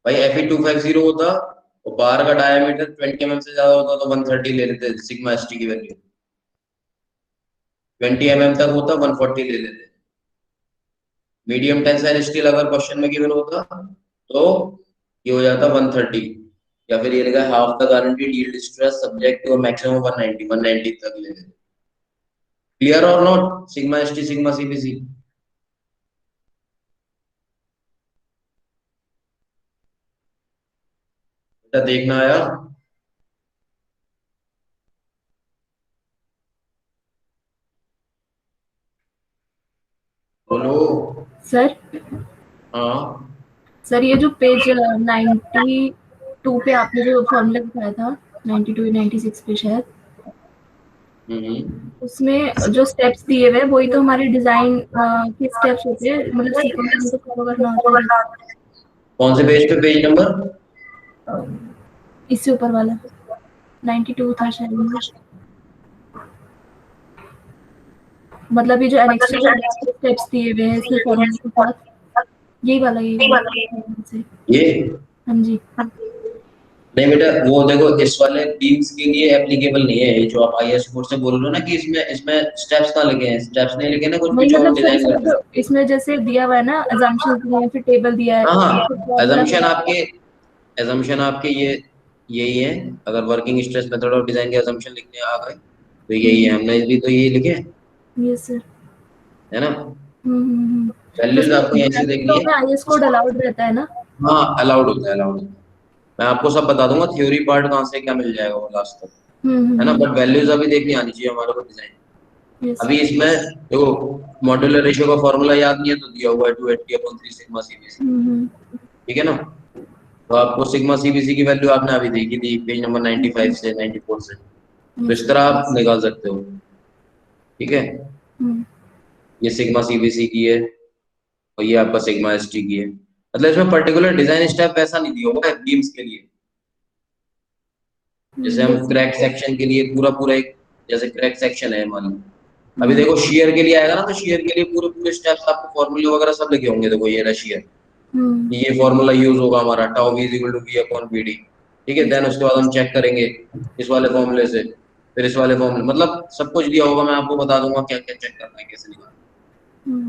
भाई। Fe250 होता और बार का डायमीटर 20 mm से ज्यादा होता तो 130 ले लेते सिग्मा एसटी की वैल्यू, 20 mm तक होता 140 ले लेते। मीडियम टेंसाइल स्टील अगर क्वेश्चन में गिवन होता तो ये हो जाता 130, या फिर ये लिखा half the guaranteed yield stress subject to maximum 190 तक ले लेते। क्लियर और not, sigma ST sigma CBC. देखना आया, बोलो। सर हाँ सर ये जो पेज 92 पे आपने जो फॉर्मूला बताया था, 92 96 पे शायद, उसमें जो स्टेप्स दिए हुए वही तो हमारे डिजाइन के स्टेप्स होते हैं, मतलब सीक्वेंस को फॉलो करना होता है। कौन से पेज पे, पेज नंबर इससे ऊपर वाला 92 था शायद, मतलब ये जो एनेक्स्टर स्टेप्स दिए हुए हैं इसके फॉर्मूले के साथ, यही वाला ये हाँ जी। नहीं बेटा, वो देखो इस वाले बीम्स के लिए एप्लीकेबल नहीं है ये जो आप आईएस कोड से बोल रहे हो ना कि इसमें स्टेप्स कहाँ लिखे हैं, स्टेप्स नहीं लिखे ना कुछ भी जो हम डिजाइन करते हैं। इसमें जैसे दिया हुआ है ना, assumptions दिए हैं, फिर टेबल दिया है, हाँ, assumption आपके ये यही है। अगर working stress method of design के असम्पशन लिखने आ गए तो यही है, हमने भी तो यही लिखे हैं, यस सर। है ना। तो वैल्यूज आपको यहीं से देखनी में है। आईएस कोड अलाउड रहता है ना? हाँ अलाउड होता है, अलाउड होता है। मैं आपको सब बता दूंगा, थ्योरी पार्ट कहाँ से क्या मिल जाएगा वो लास्ट तक, है ना। बट वैल्यूज अभी देखनी आनी चाहिए हमारे को डिजाइन। यस अभी इसमें देखो, मॉड्यूलर रेशियो का फॉर्मूला याद नहीं है तो दिया हुआ है 280/3 सिग्मा सीबीसी, ठीक है ना। तो आपको सिग्मा सीबीसी की वैल्यू आपने अभी देखी थी पेज नंबर 95 से 94 से, तो इस तरह आप निकाल सकते हो, ठीक है। ये सिग्मा सीबीसी की है और ये आपका सिग्मा एसटी की है। मतलब इसमें पर्टिकुलर डिजाइन स्टेप वैसा नहीं दिया हुआ है बीम्स के लिए, जैसे हम क्रैक सेक्शन के लिए पूरा पूरा एक, जैसे क्रैक सेक्शन है मान लो, अभी देखो शियर के लिए आएगा ना, तो शियर के लिए पूरे पूरे स्टेप्स आपको फॉर्मूले वगैरह सब लिखे होंगे। देखो ये रहा शियर, ये फॉर्मूला यूज होगा हमारा tau v equal to v upon bd, ठीक है। देन उसके बाद हम चेक करेंगे इस वाले फॉर्मूले से, फिर इस वाले फॉर्मूले, मतलब सब कुछ दिया होगा, मैं आपको बता दूंगा क्या क्या चेक करना है, कैसे निकालना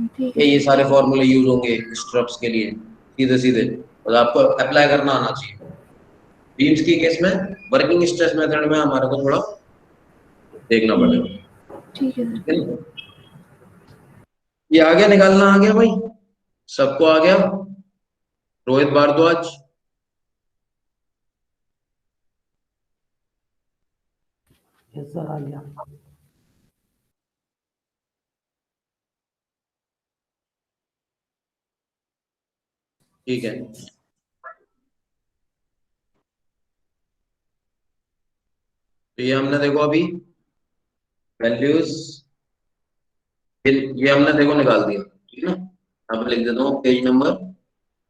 ठीक है। है। ये सारे फॉर्मूले यूज होंगे स्ट्रप्स के लिए सीधे सीधे, और आपको अप्लाई करना आना चाहिए। बीम्स की केस में वर्किंग स्ट्रेस मेथड में हमारे को थोड़ा देखना पड़ेगा, ठीक है सर। ठीक है ना? ये आ गया, निकालना आ गया भाई, सबको आ गया। रोहित भारद्वाज, यस सर आ गया। ठीक है। तो ये हमने देखो अभी वैल्यूज, ये हमने देखो निकाल दिया, ठीक है ना। अब लिख देता हूँ पेज नंबर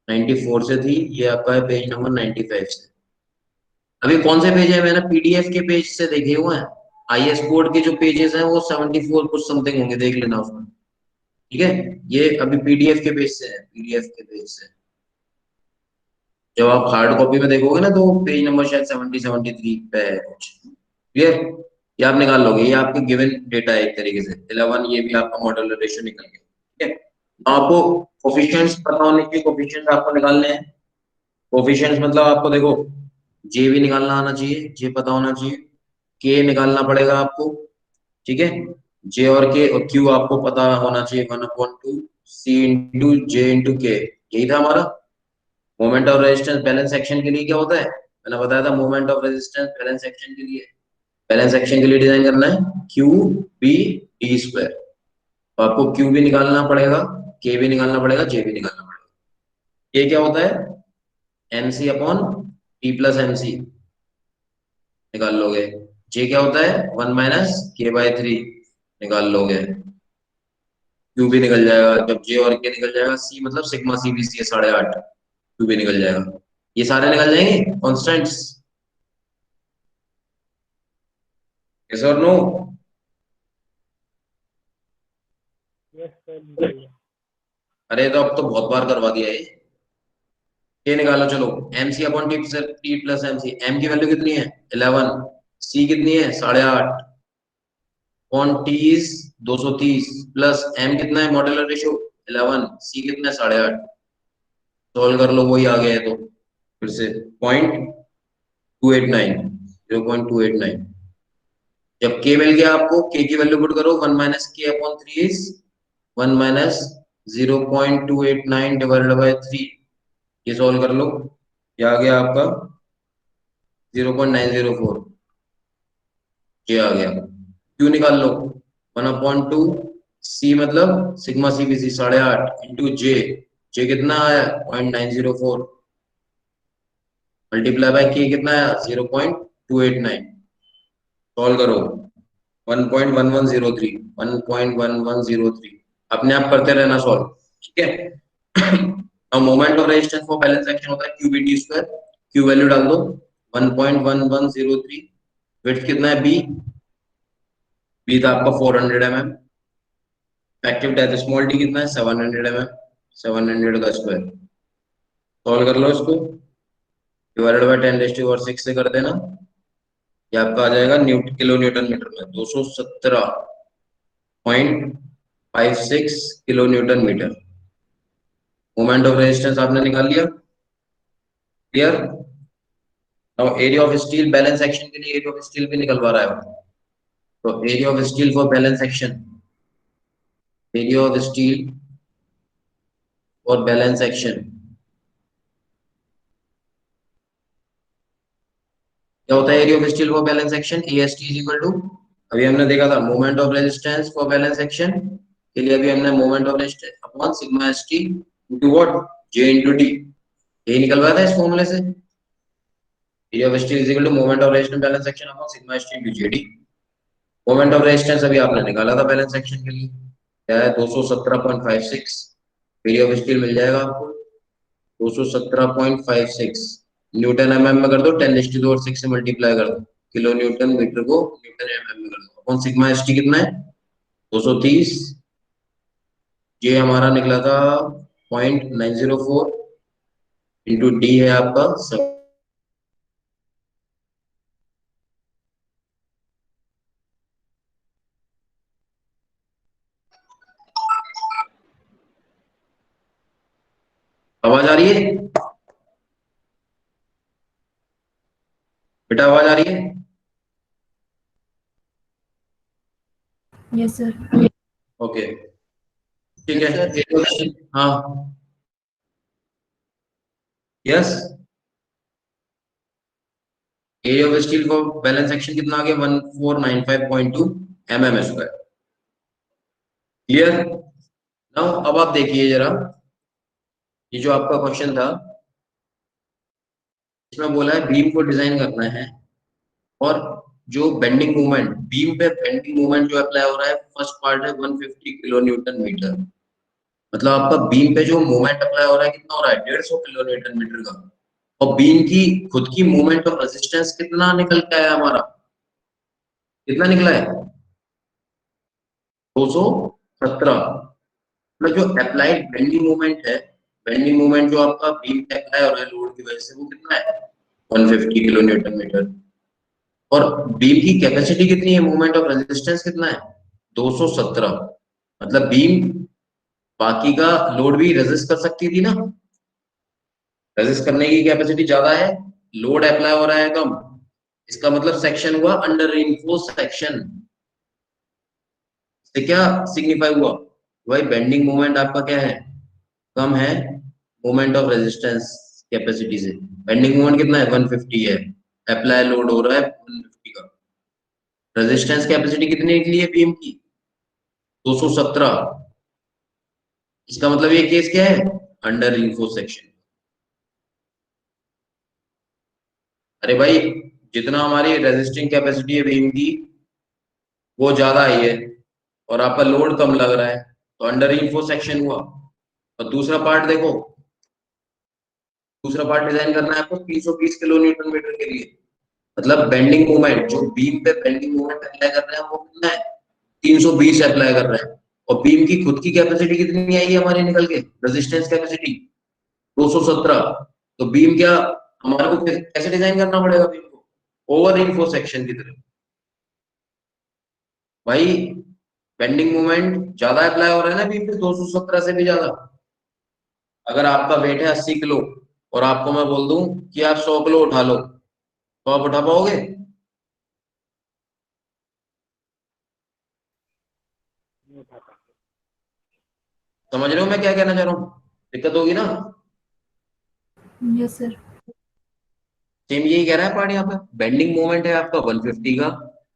94 से थी, ये आपका है पेज नंबर 95 से। अभी कौन से पेज है, मैंने पीडीएफ के पेज से देखे हुए हैं, आईएस कोड के जो पेजेस हैं वो 74 कुछ समथिंग होंगे, देख लेना उसमें, ठीक है। ये अभी पीडीएफ के पेज से है, पीडीएफ के पेज से। जब आप हार्ड कॉपी में देखोगे ना तो पेज नंबर शायद 73 पे है कुछ, क्लियर। ये आप निकाल लोगे, ये आपके गिवन डेटा है एक तरीके से 11, ये भी आपका मॉडल रेशियो निकल गया, ठीक है। आपको कोफिशिएंट्स पता होने चाहिए, कोफिशिएंट्स आपको निकालने हैं। कोफिशिएंट्स मतलब आपको देखो जे भी निकालना आना चाहिए, जे पता होना चाहिए, के निकालना पड़ेगा आपको, ठीक है। जे और के और क्यू आपको पता होना चाहिए, 1/2 सी इंटू जे इंटू के, यही था हमारा। Moment of resistance balance section के लिए क्या होता है, मैंने बताया था, moment of resistance balance section के लिए, बैलेंस सेक्शन के लिए डिजाइन करना है क्यू बी डी स्क्वायर। तो आपको क्यू भी निकालना पड़ेगा, के भी निकालना पड़ेगा, जे भी निकालना पड़ेगा। ये क्या होता है NC upon T plus MC निकाल लोगे। जे क्या होता है 1 - k/3 निकाल लोगे। क्यू भी निकल जाएगा, जब जे और के निकल जाएगा, सी मतलब सिग्मा सी बी सी है 8.5, क्यू भी निकल जाएगा। ये सारे निकल जाएंगे कॉन्स्टेंट्स, यस और नो। यस सर निकल गया। अरे तो अब तो बहुत बार करवा दिया ये निकालो चलो। M C upon T plus M C, M की वैल्यू कितनी है 11, सी कितनी है 8.5, upon T is 230 plus M कितना है मॉड्यूलर रेशियो 11, सी कितना है 8.5, सॉल्व कर लो वही आ गया है। तो फिर से 0.289, 0.289। जब के मिल गया आपको, के की वैल्यू पुट करो, 1 - k/3 इज 1 - 0.289 डिवाइडेड बाय 3, ये सॉल्व कर लो, ये आ गया आपका 0.904, ये आ गया। क्यू निकाल लो, 1/2 सी मतलब sigma C B C 8.5 into j, j कितना आया 0.904 मल्टीप्लाई बाय के कितना आया 0.289, सॉल्व करो 1.1103, 1.1103, अपने आप करते रहना सॉल्व, ठीक है। अब moment of resistance for balance section होता है क्यूबीटी स्क्वायर, क्यू वैल्यू डाल दो 1.1103, विड्थ कितना है बी, बी था आपका 400 mm, active death small D कितना है 700 mm, 700 का स्क्वायर, सॉल्व कर लो इसको, डिवाइडेड बाय 10⁻⁶ से कर देना, ये आपका आ जाएगा किलो न्यूटन मीटर में 217.56 kilo newton metre. Moment of resistance आपने निकाल लिया, clear. Now area of steel balance section के लिए एरिया ऑफ स्टील भी निकलवा रहा है। तो area of steel for balance section, area of steel और बैलेंस सेक्शन क्या होता है? Area of steel for balance section AST is equal to, अभी हमने देखा था moment of resistance for balance section के लिए, अभी हमने moment of resistance upon sigma ST into what, J into D, यही निकलवाया था इस फॉर्मूले से। Area of steel is equal to moment of resistance balance section upon sigma ST into JD. Moment of resistance अभी आपने निकाला था बैलेंस सेक्शन के लिए, क्या है 217.56, एरिया ऑफ स्टील मिल जाएगा आपको 217.56, न्यूटन एमएम में कर दो, 10⁻² और 6 से मल्टीप्लाई कर दो, किलो न्यूटन मीटर को न्यूटन एमएम में कर दो, अपॉन सिग्मा एसटी कितना है 230, ये हमारा निकला था 0.904 इंटू डी है आपका सब। आवाज आ रही है बेटा, आवाज आ रही है? Yes sir. ओके ठीक है। हाँ yes, area of steel for balance section कितना आ गया 1495.2 mm स्क्वायर। क्लियर? नाउ अब आप देखिए जरा, ये जो आपका क्वेश्चन था इसमें बोला है बीम को डिजाइन करना है, और जो बेंडिंग मोमेंट बीम पे बेंडिंग मोमेंट जो अप्लाई हो रहा है, फर्स्ट पार्ट है 150 किलो न्यूटन मीटर, मतलब आपका बीम पे जो मोमेंट अप्लाई हो रहा है कितना हो रहा है 150 किलो न्यूटन मीटर का, और बीम की खुद की मोमेंट ऑफ रेजिस्टेंस कितना निकल के आया हमारा, कितना निकला है 217, मतलब जो अप्लाइड बेंडिंग मोमेंट है, बेंडिंग मोमेंट जो आपका बीम पे अप्लाई हो रहा है लोड की वजह से, वो कितना है 150 किलो न्यूटन मीटर, और बीम की कैपेसिटी कितनी है, मोमेंट ऑफ रेजिस्टेंस कितना है 217, मतलब बीम बाकी का लोड भी रेजिस्ट कर सकती थी ना, रेजिस्ट करने की कैपेसिटी ज्यादा है, लोड अप्लाई हो रहा है कम, इसका मतलब सेक्शन हुआ अंडर रेनफोर्स सेक्शन। से क्या सिग्निफाई हुआ भाई, बेंडिंग मोमेंट आपका क्या है कम है, मोमेंट ऑफ रेजिस्टेंस कैपेसिटी से, बेंडिंग मोमेंट कितना है 150 है, अप्लाई लोड हो रहा है 150 का, रेजिस्टेंस कैपेसिटी कितनी निकली है बीम की 217, इसका मतलब ये केस क्या है अंडर रेनफोर्स सेक्शन। अरे भाई जितना हमारी रेजिस्टिंग कैपेसिटी है बीम की वो ज्यादा आई है, और आपका लोड कम लग रहा है, तो अंडर रेनफोर्स सेक्शन हुआ। और दूसरा पार्ट देखो, दूसरा पार्ट डिजाइन करना है आपको 320 किलो न्यूटन मीटर के लिए, मतलब बेंडिंग मोमेंट जो बीम पे बेंडिंग मोमेंट अप्लाई कर रहे हैं वो कितना है 320 अप्लाई कर रहे हैं, और बीम की खुद की कैपेसिटी कितनी आई है हमारी निकल के, रेजिस्टेंस कैपेसिटी 217, तो बीम क्या हमारे को कैसे डिजाइन करना पड़ेगा बीम को, ओवर रेनफोर्स सेक्शन की तरफ। भाई बेंडिंग मोमेंट ज्यादा अप्लाई हो रहा है ना बीम पे 217 से भी ज्यादा, अगर आपका वेट है 80 किलो और आपको मैं बोल दूं कि आप 100 किलो उठा लो, तो आप उठा पाओगे? नहीं उठा सकते। समझ रहे हो मैं क्या कहना चाह रहा हूँ? दिक्कत होगी ना? Yes sir. सेम यही कह रहा है पार्ट यहाँ पे, बेंडिंग मोमेंट है आपका 150 का,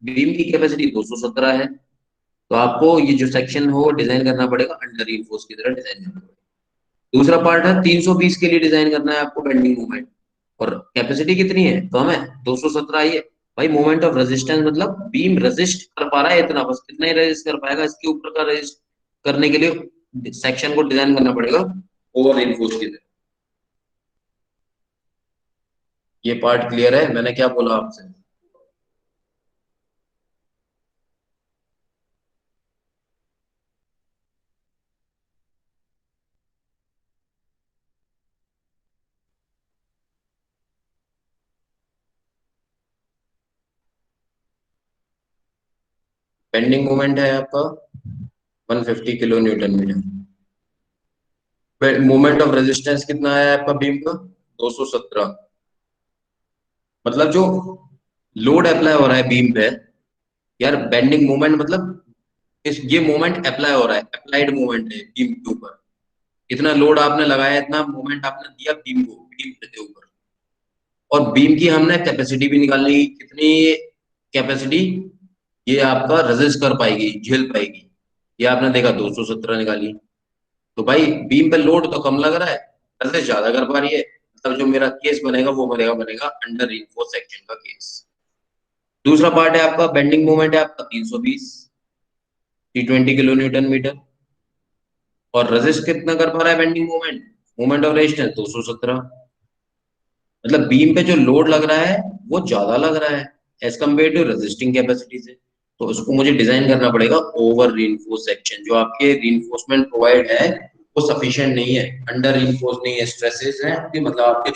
बीम की कैपेसिटी 217 है, तो आपको ये जो सेक्शन हो डिजाइन करना पड़ेगा अंडर रिइंफोर्स की तरह डिजाइन करना पड़ेगा। दूसरा पार्ट है 320 के लिए डिजाइन करना है आपको बेंडिंग मोमेंट, और कैपेसिटी कितनी है कम है 217 ही है। भाई मोमेंट ऑफ रेजिस्टेंस मतलब बीम रेजिस्ट कर पा रहा है इतना, बस कितना ही रेजिस्ट कर पाएगा, इसके ऊपर का रेजिस्ट करने के लिए सेक्शन को डिजाइन करना पड़ेगा ओवर रिइंफोर्स की तरह। ये पार्ट क्लियर है मैंने क्या बोला आपसे? बेंडिंग मोमेंट है आपका 150 kilo newton metre, moment of resistance कितना है आपका बीम का 217, मतलब जो लोड अप्लाई हो रहा है बीम पे, यार बेंडिंग मोमेंट मतलब इस ये मोमेंट अप्लाई हो रहा है, अप्लाइड मोमेंट है बीम के ऊपर। इतना लोड आपने लगाया, इतना मोमेंट आपने दिया बीम को, बीम के ऊपर। और बीम की हमने कैपेसिटी भी निकालनी, कितनी कैपेसिटी ये आपका रेजिस्ट कर पाएगी, झेल पाएगी। ये आपने देखा 217 निकाली। तो भाई बीम पे लोड तो कम लग रहा है, रेजिस्ट ज्यादा कर पा रही है। मतलब जो मेरा केस बनेगा वो बनेगा अंडर रीइंफोर्स्ड सेक्शन का केस। दूसरा पार्ट है आपका बेंडिंग मोमेंट है आपका 320 T20 किलो न्यूटन मीटर। और रेजिस्ट कितना कर पा रहा है bending moment, moment of resistance 217। मतलब बीम पे जो लोड लग रहा है वो ज्यादा लग रहा है as compare to resisting capacity से। तो उसको मुझे डिजाइन करना पड़ेगा ओवर रीइंफोर्स सेक्शन। जो आपके रीइंफोर्समेंट प्रोवाइड है वो सफिशिएंट नहीं है, अंडर रीइंफोर्स नहीं है, स्ट्रेसेस हैं आपके, मतलब आपके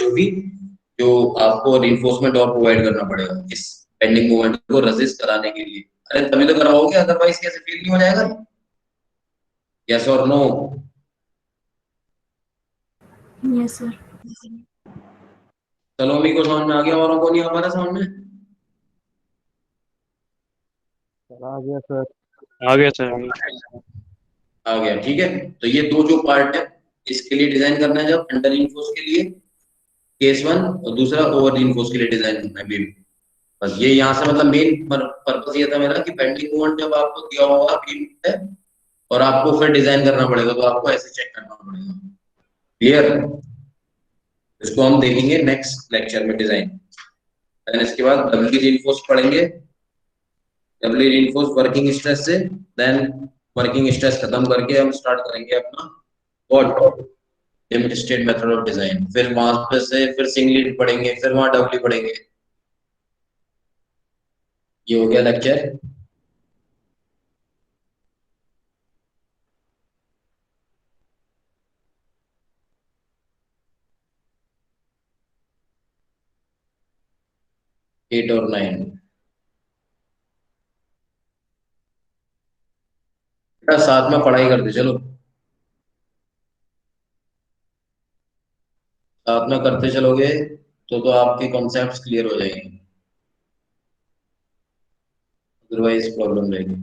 जो आपको रीइंफोर्समेंट और प्रोवाइड करना पड़ेगा इस बेंडिंग मोमेंट को रेजिस्ट कराने के लिए। अरे तभी तो कराओगे, अदरवाइज कैसे फील नहीं हो जाएगा? यस और नो? Yes sir. सलोमी को समझ में आ गया, औरों को नहीं हमारा समझ में? चला गया सर। आ गया सर। आ गया, ठीक है। तो ये दो जो पार्ट है इसके लिए डिजाइन करना है, जब अंडर इनफोर्स के लिए केस वन, और दूसरा ओवर इनफोर्स के लिए डिजाइन करना है बीम। बस ये यहाँ से मतलब मेन पर्पस ये था मेरा कि बेंडिंग मोमेंट जब आपको दिया होगा बीम पे और आपको फिर डिजाइन करना पड़ेगा, तो आपको ऐसे चेक करना पड़ेगा। क्लियर? इसको हम देखेंगे नेक्स्ट लेक्चर में डिजाइन। देन इसके बाद डबली रीइंफोर्स पढ़ेंगे, डबली रीइंफोर्स वर्किंग स्ट्रेस से। देन वर्किंग स्ट्रेस खत्म करके हम स्टार्ट करेंगे अपना what, limit state method of design. फिर वहां पे से फिर सिंगली पढ़ेंगे, फिर वहां डबली पढ़ेंगे। ये हो गया लेक्चर। एट और 9 साथ में पढ़ाई करते चलो, साथ में करते चलोगे तो आपके कॉन्सेप्ट्स क्लियर हो जाएंगे, अदरवाइज प्रॉब्लम रहेगी।